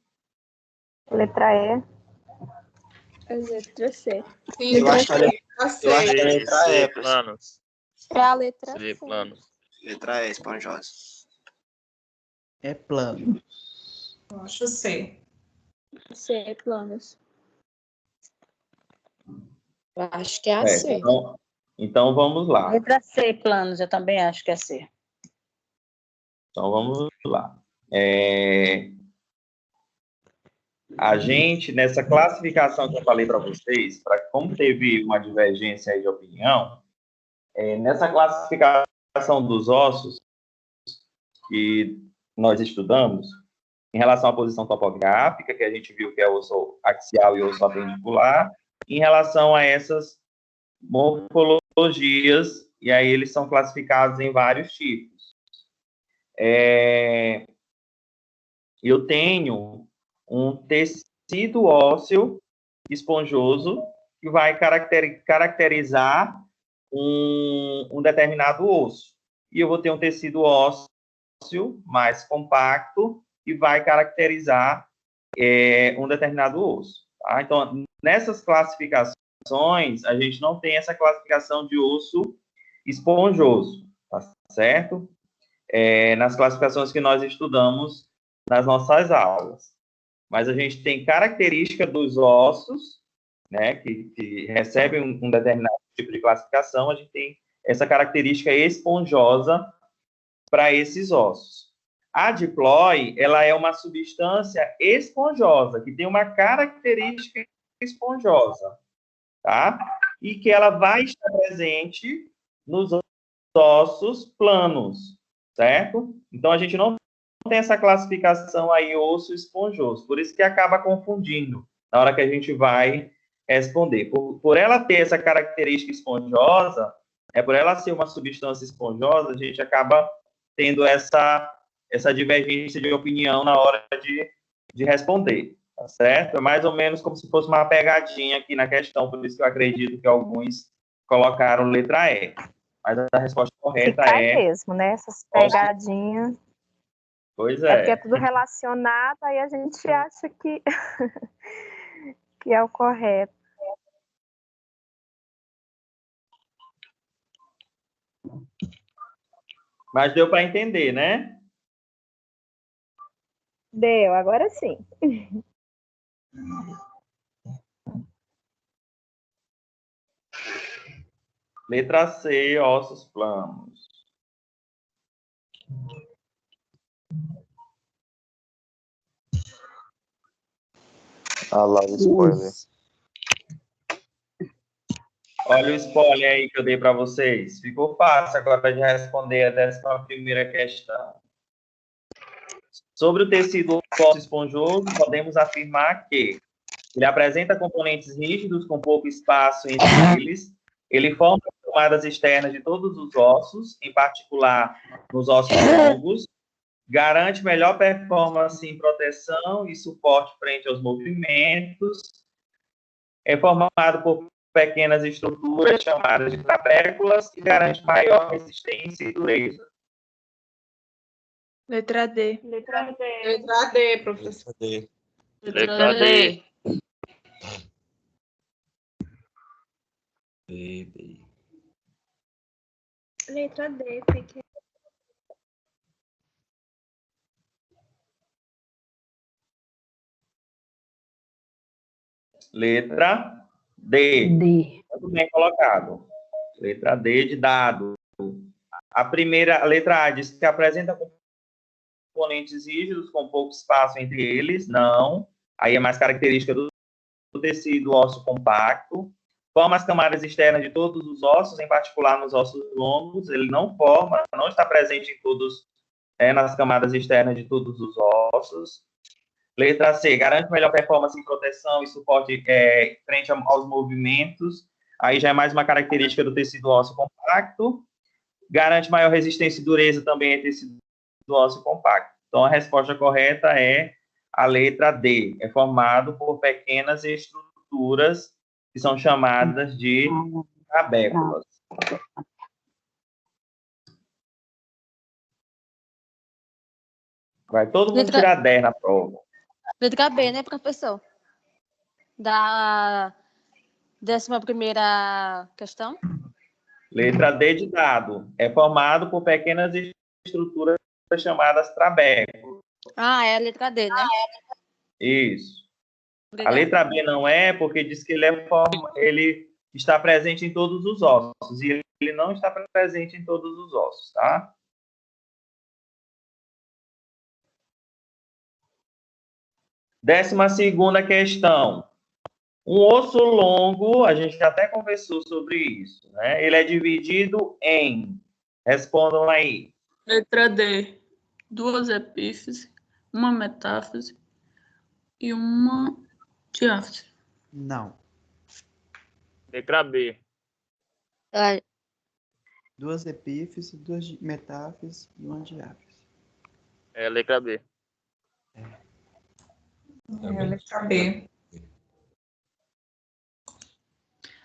Letra E. Letra C. Eu acho que a letra E. Planos. É a letra C. Planos. Letra E, esponjosa. É plano. Eu acho C. C, planos. Eu acho que é a C. Então vamos lá. Letra C, planos, eu também acho que é C. Então vamos lá. A gente, nessa classificação que eu falei para vocês, como teve uma divergência aí de opinião, nessa classificação dos ossos que nós estudamos, em relação à posição topográfica, que a gente viu que é osso axial e osso apendicular, em relação a essas morfologias, e aí eles são classificados em vários tipos. Eu tenho um tecido ósseo esponjoso que vai caracterizar um determinado osso. E eu vou ter um tecido ósseo mais compacto que vai caracterizar um determinado osso. Tá? Então, nessas classificações, a gente não tem essa classificação de osso esponjoso, tá certo? Nas classificações que nós estudamos nas nossas aulas. Mas a gente tem característica dos ossos, né, que recebem um determinado tipo de classificação, a gente tem essa característica esponjosa para esses ossos. A diplói, ela é uma substância esponjosa, que tem uma característica esponjosa, tá? E que ela vai estar presente nos ossos planos, certo? Então, a gente não tem essa classificação aí osso esponjoso, por isso que acaba confundindo na hora que a gente vai responder. Por ela ter essa característica esponjosa, por ela ser uma substância esponjosa, a gente acaba tendo essa divergência de opinião na hora de responder, tá certo? É mais ou menos como se fosse uma pegadinha aqui na questão, por isso que eu acredito que alguns colocaram letra E. Mas a resposta correta é... mesmo, né? Essas pegadinhas. Pois É porque é. é tudo relacionado, aí a gente acha que, que é o correto. Mas deu para entender, né? Deu, agora sim. Letra C, ossos planos. Ah lá, o spoiler. Olha o spoiler aí que eu dei para vocês. Ficou fácil agora de responder a 11ª questão. Sobre o tecido ósseo esponjoso, podemos afirmar que ele apresenta componentes rígidos com pouco espaço entre eles. Ele forma camadas externas de todos os ossos, em particular nos ossos longos. Garante melhor performance em proteção e suporte frente aos movimentos. É formado por pequenas estruturas chamadas de trabéculas e garante maior resistência e dureza. Letra D. Letra D, professor. Letra D. Letra D, fique. Letra D. Muito bem colocado. Letra D de dado. A primeira, a letra A, diz que apresenta componentes rígidos com pouco espaço entre eles. Não. Aí é mais característica do tecido ósseo compacto. Forma as camadas externas de todos os ossos, em particular nos ossos longos. Ele não forma, não está presente em todos, nas camadas externas de todos os ossos. Letra C, garante melhor performance em proteção e suporte frente aos movimentos. Aí já é mais uma característica do tecido ósseo compacto. Garante maior resistência e dureza também em tecido ósseo compacto. Então, a resposta correta é a letra D. É formado por pequenas estruturas que são chamadas de trabéculas. Vai todo mundo tirar 10 na prova. Letra B, né, professor? Da 11ª questão. Letra D de dado. É formado por pequenas estruturas chamadas trabéculos. Ah, é a letra D, né? Isso. Obrigada. A letra B não é, porque diz que ele está presente em todos os ossos. E ele não está presente em todos os ossos, tá? Décima segunda questão. Um osso longo, a gente já até conversou sobre isso, né? Ele é dividido em... Respondam aí. Letra D. 2 epífises, uma metáfise e uma diáfise. Não. Letra B. 2 epífises, 2 metáfises e uma diáfise. É, letra B. Letra B.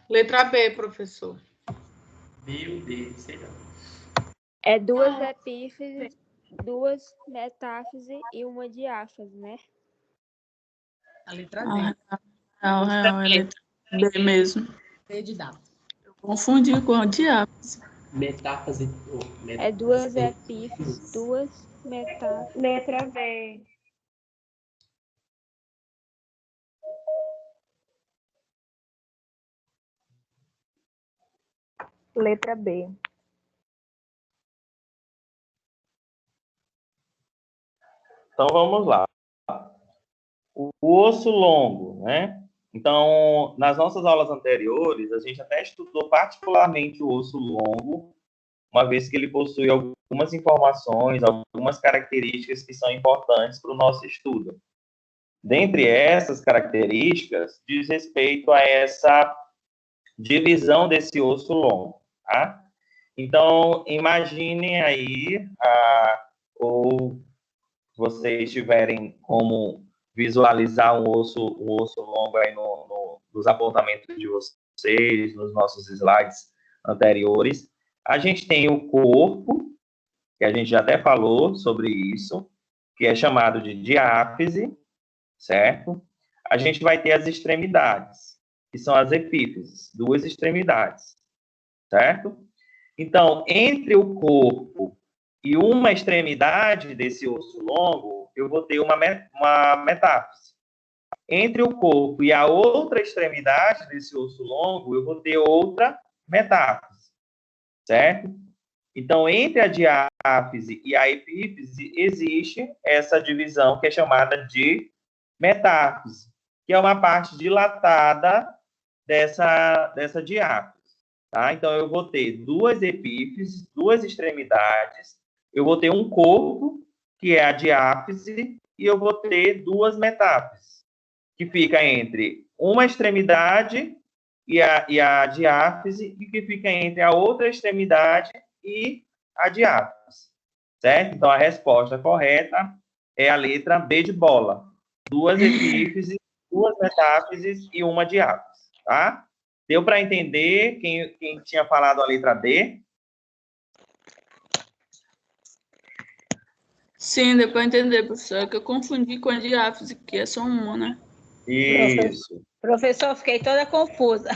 Letra B, professor. Meu Deus, sei lá. É 2 epífises, 2 metáfises e uma diáfase, né? A letra D. Real, é letra B mesmo. D de dado. Eu confundi com a diáfise. Metáfase. É 2 epífises, 2 metáfises. Letra B. Letra B. Então, vamos lá. O osso longo, né? Então, nas nossas aulas anteriores, a gente até estudou particularmente o osso longo, uma vez que ele possui algumas informações, algumas características que são importantes para o nosso estudo. Dentre essas características, diz respeito a essa divisão desse osso longo, tá? Então, imaginem aí, ou vocês tiverem como visualizar um osso longo aí nos apontamentos de vocês, nos nossos slides anteriores. A gente tem o corpo, que a gente já até falou sobre isso, que é chamado de diáfise, certo? A gente vai ter as extremidades, que são as epífises, duas extremidades, certo? Então, entre o corpo e uma extremidade desse osso longo, eu vou ter uma metáfise. Entre o corpo e a outra extremidade desse osso longo, eu vou ter outra metáfise, certo? Então, entre a diáfise e a epífise, existe essa divisão que é chamada de metáfise, que é uma parte dilatada dessa diáfise. Tá? Então, eu vou ter duas epífises, duas extremidades, eu vou ter um corpo, que é a diáfise, e eu vou ter duas metáfises, que fica entre uma extremidade e a diáfise, e que fica entre a outra extremidade e a diáfise, certo? Então, a resposta correta é a letra B de bola. Duas epífises, duas metáfises e uma diáfise, tá? Deu para entender quem tinha falado a letra D? Sim, deu para entender, professor. É que eu confundi com a diáfise, que é só uma, né? Isso. Professor, fiquei toda confusa.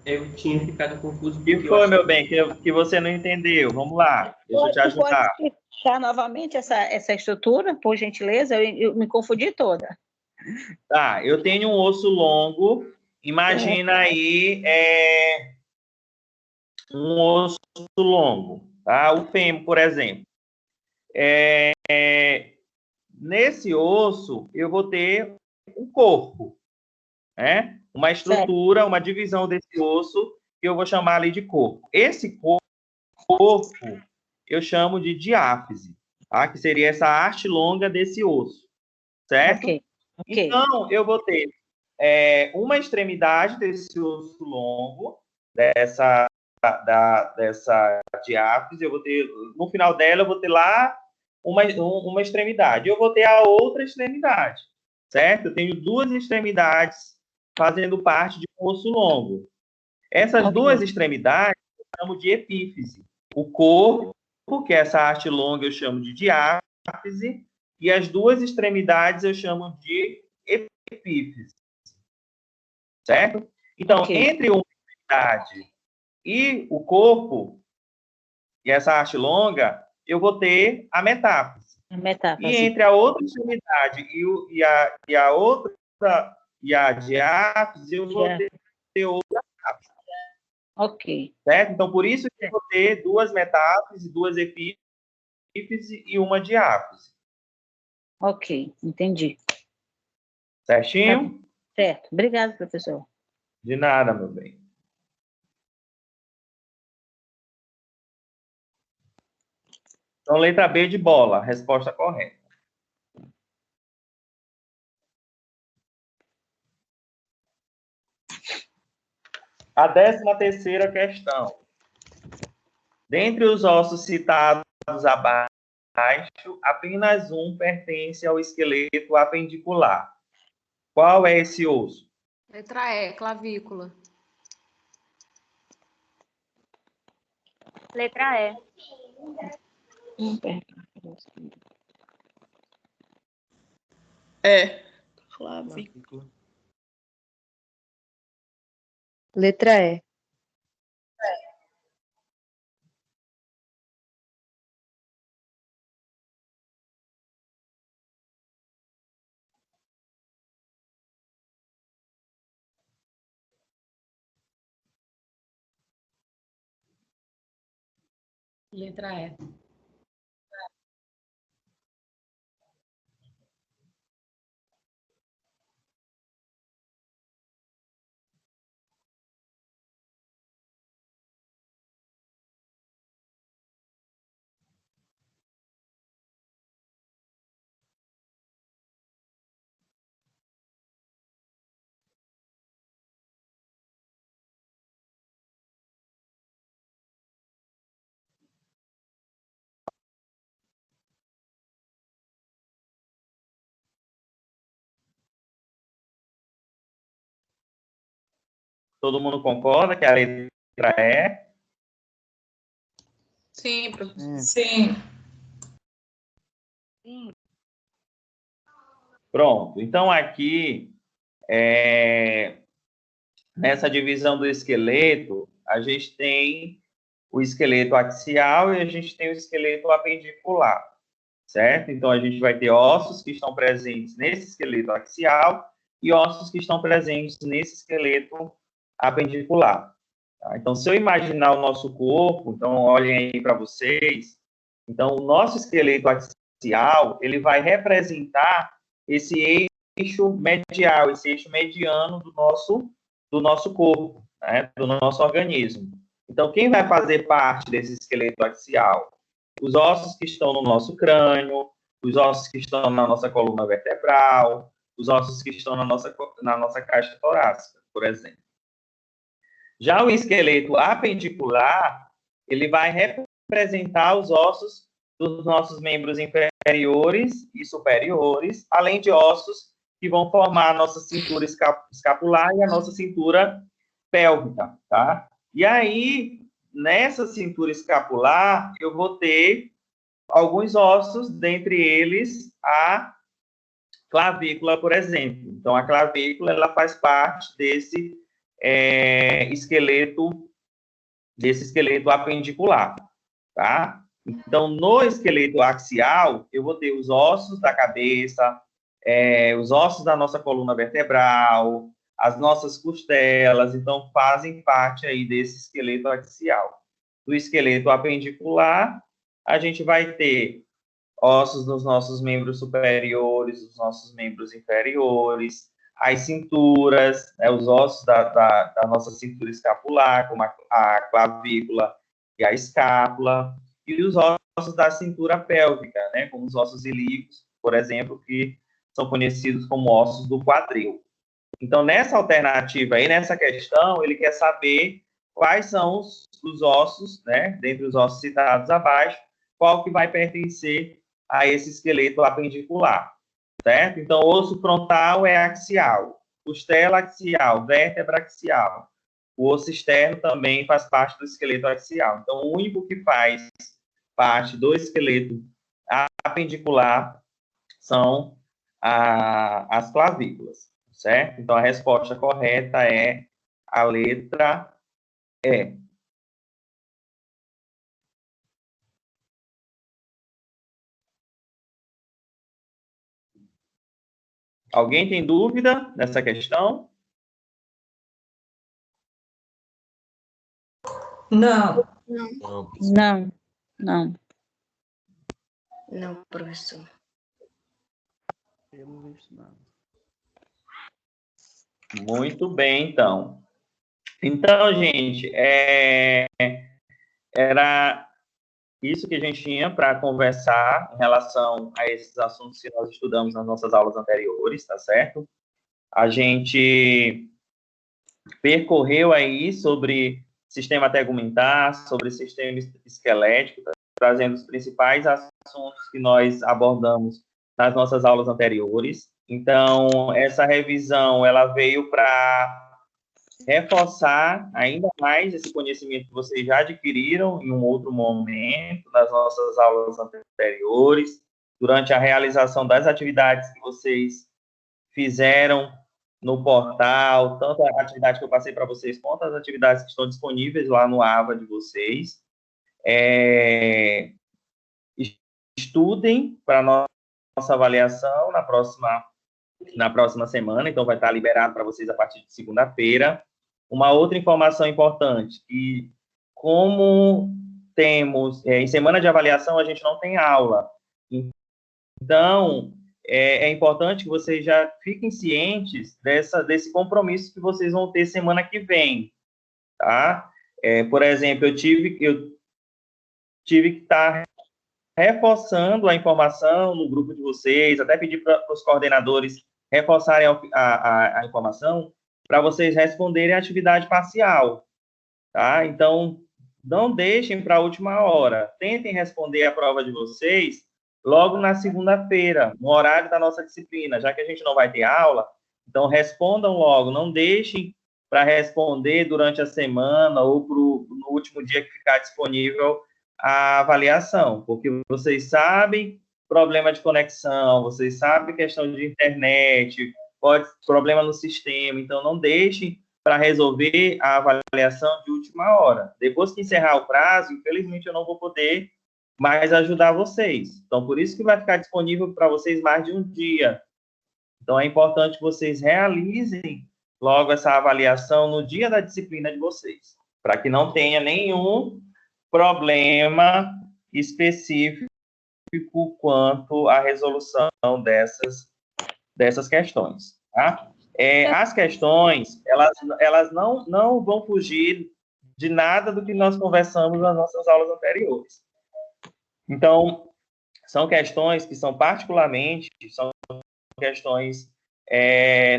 Eu tinha ficado confuso. O que foi, meu bem, que você não entendeu? Vamos lá, deixa eu te ajudar. Pode explicar novamente essa estrutura, por gentileza? Eu me confundi toda. Tá, eu tenho um osso longo, imagina aí um osso longo, tá? O fêmur, por exemplo. Nesse osso, eu vou ter um corpo, né? Uma estrutura, uma divisão desse osso, que eu vou chamar ali de corpo. Esse corpo, eu chamo de diáfise, tá? Que seria essa haste longa desse osso, certo? Ok. Então, eu vou ter uma extremidade desse osso longo, dessa diáfise, eu vou ter, no final dela, eu vou ter lá uma extremidade. Eu vou ter a outra extremidade, certo? Eu tenho duas extremidades fazendo parte de um osso longo. Essas duas extremidades eu chamo de epífise. O corpo, que é essa haste longa, eu chamo de diáfise, e as duas extremidades eu chamo de epífise, certo? Então, entre uma extremidade e o corpo, e essa haste longa, eu vou ter a metáfise. E entre a outra extremidade e a diáfise, eu vou ter outra metáfise. Ok. Certo? Então, por isso que eu vou ter duas metáfises, duas epífises e uma diáfise. Ok, entendi. Certinho? Tá certo. Obrigada, professor. De nada, meu bem. Então, letra B de bola, resposta correta. A 13ª questão. Dentre os ossos citados abaixo, apenas um pertence ao esqueleto apendicular. Qual é esse osso? Letra E, clavícula. Letra E. Clavícula. Letra E. Letra E. Todo mundo concorda que a letra E? Sim, professor. Sim. Pronto. Então, aqui, nessa divisão do esqueleto, a gente tem o esqueleto axial e a gente tem o esqueleto apendicular, certo? Então, a gente vai ter ossos que estão presentes nesse esqueleto axial e ossos que estão presentes nesse esqueleto apendicular. Tá? Então, se eu imaginar o nosso corpo, então, olhem aí para vocês, então, o nosso esqueleto axial, ele vai representar esse eixo medial, esse eixo mediano do nosso corpo, né? Do nosso organismo. Então, quem vai fazer parte desse esqueleto axial? Os ossos que estão no nosso crânio, os ossos que estão na nossa coluna vertebral, os ossos que estão na nossa caixa torácica, por exemplo. Já o esqueleto apendicular, ele vai representar os ossos dos nossos membros inferiores e superiores, além de ossos que vão formar a nossa cintura escapular e a nossa cintura pélvica, tá? E aí, nessa cintura escapular, eu vou ter alguns ossos, dentre eles a clavícula, por exemplo. Então, a clavícula, ela faz parte desse esqueleto apendicular, tá? Então, no esqueleto axial, eu vou ter os ossos da cabeça, os ossos da nossa coluna vertebral, as nossas costelas, então fazem parte aí desse esqueleto axial. Do esqueleto apendicular, a gente vai ter ossos dos nossos membros superiores, dos nossos membros inferiores, as cinturas, os ossos da nossa cintura escapular, como a clavícula e a escápula, e os ossos da cintura pélvica, né, como os ossos ilíacos, por exemplo, que são conhecidos como ossos do quadril. Então, nessa alternativa aí, nessa questão, ele quer saber quais são os ossos, né, dentre os ossos citados abaixo, qual que vai pertencer a esse esqueleto apendicular, certo? Então, osso frontal é axial, costela axial, vértebra axial. O osso externo também faz parte do esqueleto axial. Então, o único que faz parte do esqueleto apendicular são as clavículas, certo? Então, a resposta correta é a letra E. Alguém tem dúvida nessa questão? Não. Não. Não. Não, professor. Eu não vejo nada. Muito bem, então. Então, gente, era isso que a gente tinha para conversar em relação a esses assuntos que nós estudamos nas nossas aulas anteriores, tá certo? A gente percorreu aí sobre sistema tegumentar, sobre sistema esquelético, trazendo os principais assuntos que nós abordamos nas nossas aulas anteriores. Então, essa revisão, ela veio para reforçar ainda mais esse conhecimento que vocês já adquiriram em um outro momento, nas nossas aulas anteriores, durante a realização das atividades que vocês fizeram no portal, tanto a atividade que eu passei para vocês, quanto as atividades que estão disponíveis lá no AVA de vocês. Estudem para a nossa avaliação na próxima semana, então vai estar liberado para vocês a partir de segunda-feira. Uma outra informação importante, que como temos, em semana de avaliação, a gente não tem aula. Então, é importante que vocês já fiquem cientes desse compromisso que vocês vão ter semana que vem, tá? Por exemplo, eu tive que estar reforçando a informação no grupo de vocês, até pedir para os coordenadores reforçarem a informação para vocês responderem a atividade parcial, tá? Então, não deixem para a última hora. Tentem responder a prova de vocês logo na segunda-feira, no horário da nossa disciplina, já que a gente não vai ter aula, então respondam logo, não deixem para responder durante a semana ou no último dia que ficar disponível a avaliação, porque vocês sabem problema de conexão, vocês sabem questão de internet, problema no sistema, então não deixem para resolver a avaliação de última hora. Depois que encerrar o prazo, infelizmente eu não vou poder mais ajudar vocês. Então, por isso que vai ficar disponível para vocês mais de um dia. Então, é importante que vocês realizem logo essa avaliação no dia da disciplina de vocês, para que não tenha nenhum problema específico quanto à resolução dessas questões, tá? As questões, elas não vão fugir de nada do que nós conversamos nas nossas aulas anteriores. Então, são questões que são questões,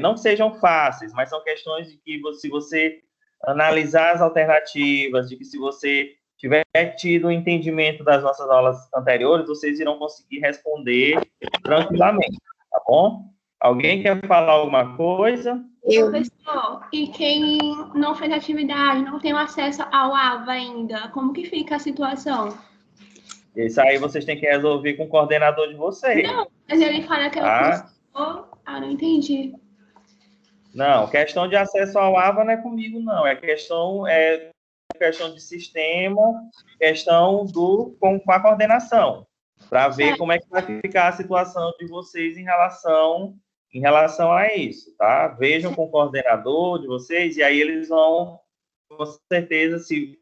não que sejam fáceis, mas são questões de que, se você analisar as alternativas, de que se você tiver tido o entendimento das nossas aulas anteriores, vocês irão conseguir responder tranquilamente, tá bom? Alguém quer falar alguma coisa? Professor, e quem não fez atividade, não tem acesso ao AVA ainda, como que fica a situação? Isso aí vocês têm que resolver com o coordenador de vocês. Não, mas ele fala que é o professor. Não entendi. Não, questão de acesso ao AVA não é comigo, não. É questão de sistema, questão com a coordenação, para ver como é que vai ficar a situação de vocês em relação a isso, tá? Vejam com o coordenador de vocês, e aí eles vão, com certeza, se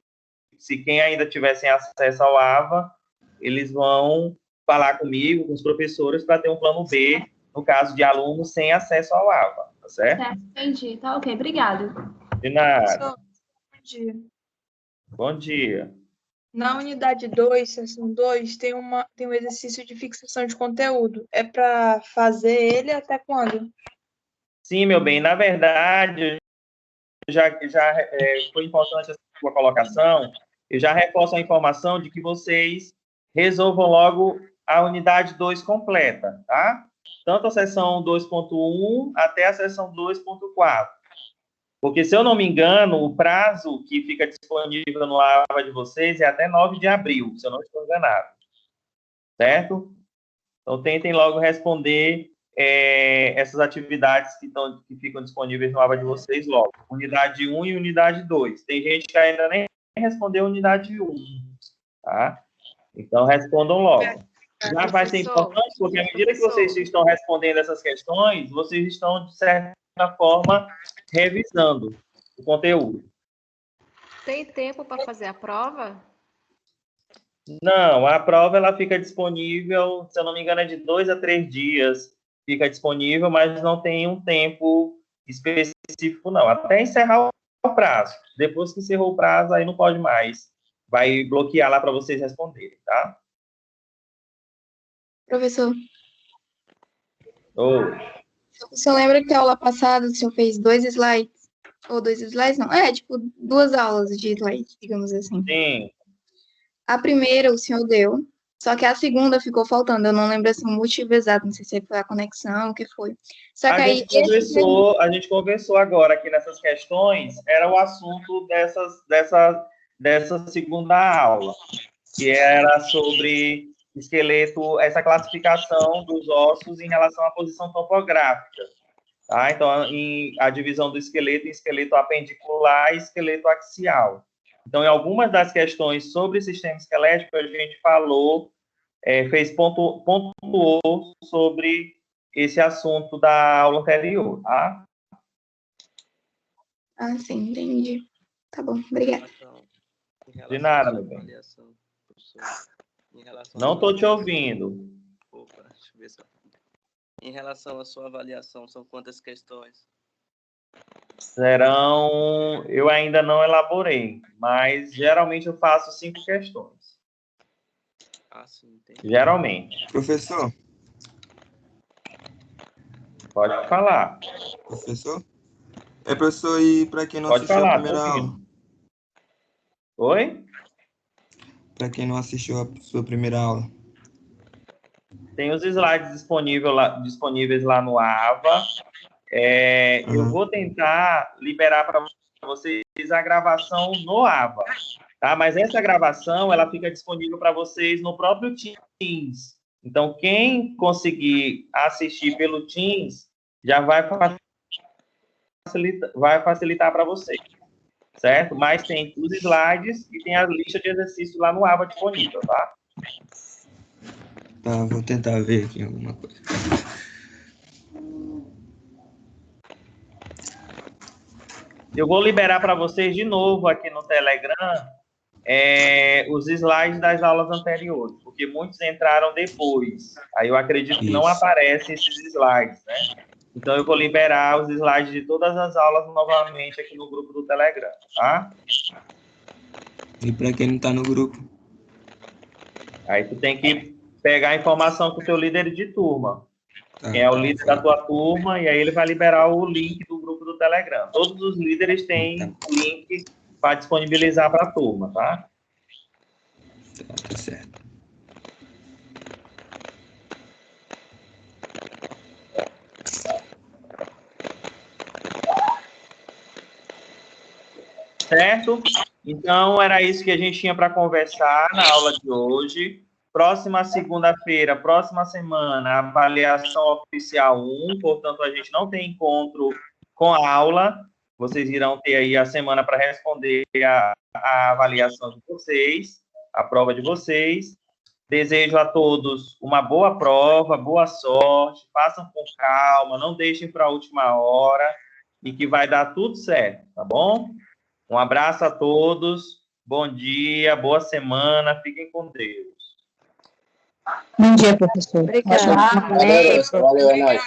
quem ainda tiver sem acesso ao AVA, eles vão falar comigo, com os professores, para ter um plano B, no caso de alunos sem acesso ao AVA, tá certo? Certo, entendi. Tá ok, obrigado. De nada. Bom dia. Bom dia. Na unidade 2, seção 2, tem um exercício de fixação de conteúdo. É para fazer ele até quando? Sim, meu bem. Na verdade, já foi importante a sua colocação. Eu já reforço a informação de que vocês resolvam logo a unidade 2 completa, tá? Tanto a seção 2.1 até a seção 2.4. Porque, se eu não me engano, o prazo que fica disponível no AVA de vocês é até 9 de abril, se eu não estou enganado. Certo? Então, tentem logo responder essas atividades que ficam disponíveis no AVA de vocês logo. Unidade 1 e unidade 2. Tem gente que ainda nem respondeu unidade 1. Tá? Então, respondam logo. Já vai ser importante, porque à medida que vocês estão respondendo essas questões, vocês estão, de certa forma, revisando o conteúdo. Tem tempo para fazer a prova? Não, a prova ela fica disponível, se eu não me engano, é de 2 a 3 dias. Fica disponível, mas não tem um tempo específico, não. Até encerrar o prazo. Depois que encerrou o prazo, aí não pode mais. Vai bloquear lá para vocês responderem, tá? Professor, Oi. o senhor lembra que a aula passada o senhor fez 2 slides? Ou 2 slides, não. Tipo, 2 aulas de slides, digamos assim. Sim. A primeira o senhor deu, só que a segunda ficou faltando. Eu não lembro assim, o motivo exato, não sei se foi a conexão, o que foi. Só que a gente conversou agora aqui nessas questões, era o assunto dessa segunda aula, que era sobre esqueleto, essa classificação dos ossos em relação à posição topográfica. Tá? Então, a divisão do esqueleto em esqueleto apendicular e esqueleto axial. Então, em algumas das questões sobre sistema esquelético, a gente falou, pontuou sobre esse assunto da aula anterior, tá? Ah, sim, entendi. Tá bom, obrigada. De nada, meu bem. Não estou te ouvindo. Opa, deixa eu ver só. Em relação à sua avaliação, são quantas questões? Eu ainda não elaborei, mas geralmente eu faço 5 questões. Ah, sim, entendi. Geralmente. Professor? Pode falar. Professor? Professor, e para quem não Pode assistiu falar, a primeira aula? Oi? Para quem não assistiu a sua primeira aula. Tem os slides disponíveis lá no AVA. eu vou tentar liberar para vocês a gravação no AVA, tá? Mas essa gravação, ela fica disponível para vocês no próprio Teams. Então, quem conseguir assistir pelo Teams, já vai facilitar para vocês, certo? Mas tem os slides e tem a lista de exercícios lá no AVA disponível, tá? Tá, vou tentar ver aqui alguma coisa. Eu vou liberar para vocês de novo aqui no Telegram os slides das aulas anteriores, porque muitos entraram depois. Aí eu acredito que não aparecem esses slides, né? Então eu vou liberar os slides de todas as aulas novamente aqui no grupo do Telegram, tá? E para quem não está no grupo? Aí tu tem que pegar a informação com o teu líder de turma. Quem é o líder da tua turma, e aí ele vai liberar o link do grupo do Telegram. Todos os líderes têm o link para disponibilizar para a turma, tá? Tá certo. Certo? Então, era isso que a gente tinha para conversar na aula de hoje. Próxima segunda-feira, próxima semana, avaliação oficial 1, portanto, a gente não tem encontro com a aula. Vocês irão ter aí a semana para responder a avaliação de vocês, a prova de vocês. Desejo a todos uma boa prova, boa sorte, façam com calma, não deixem para a última hora e que vai dar tudo certo, tá bom? Um abraço a todos, bom dia, boa semana, fiquem com Deus. Bom dia, professor. Obrigada. Valeu, é nóis.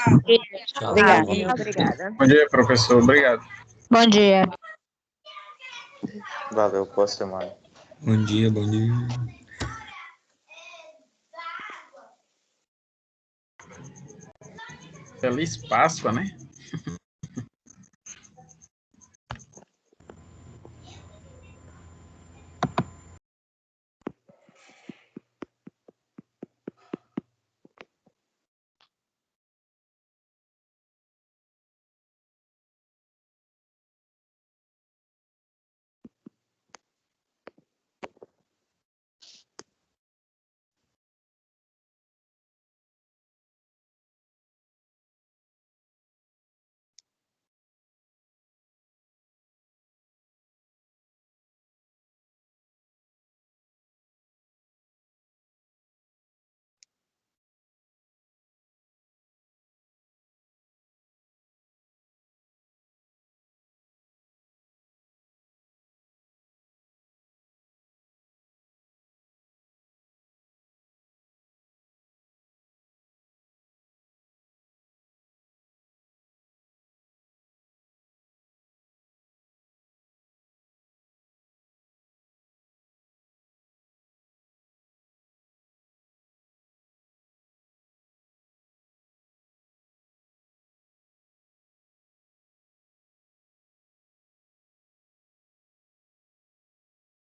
Obrigada. Bom dia, professor. Obrigado. Bom dia. Valeu, boa semana. Bom dia, bom dia. Feliz Páscoa, né?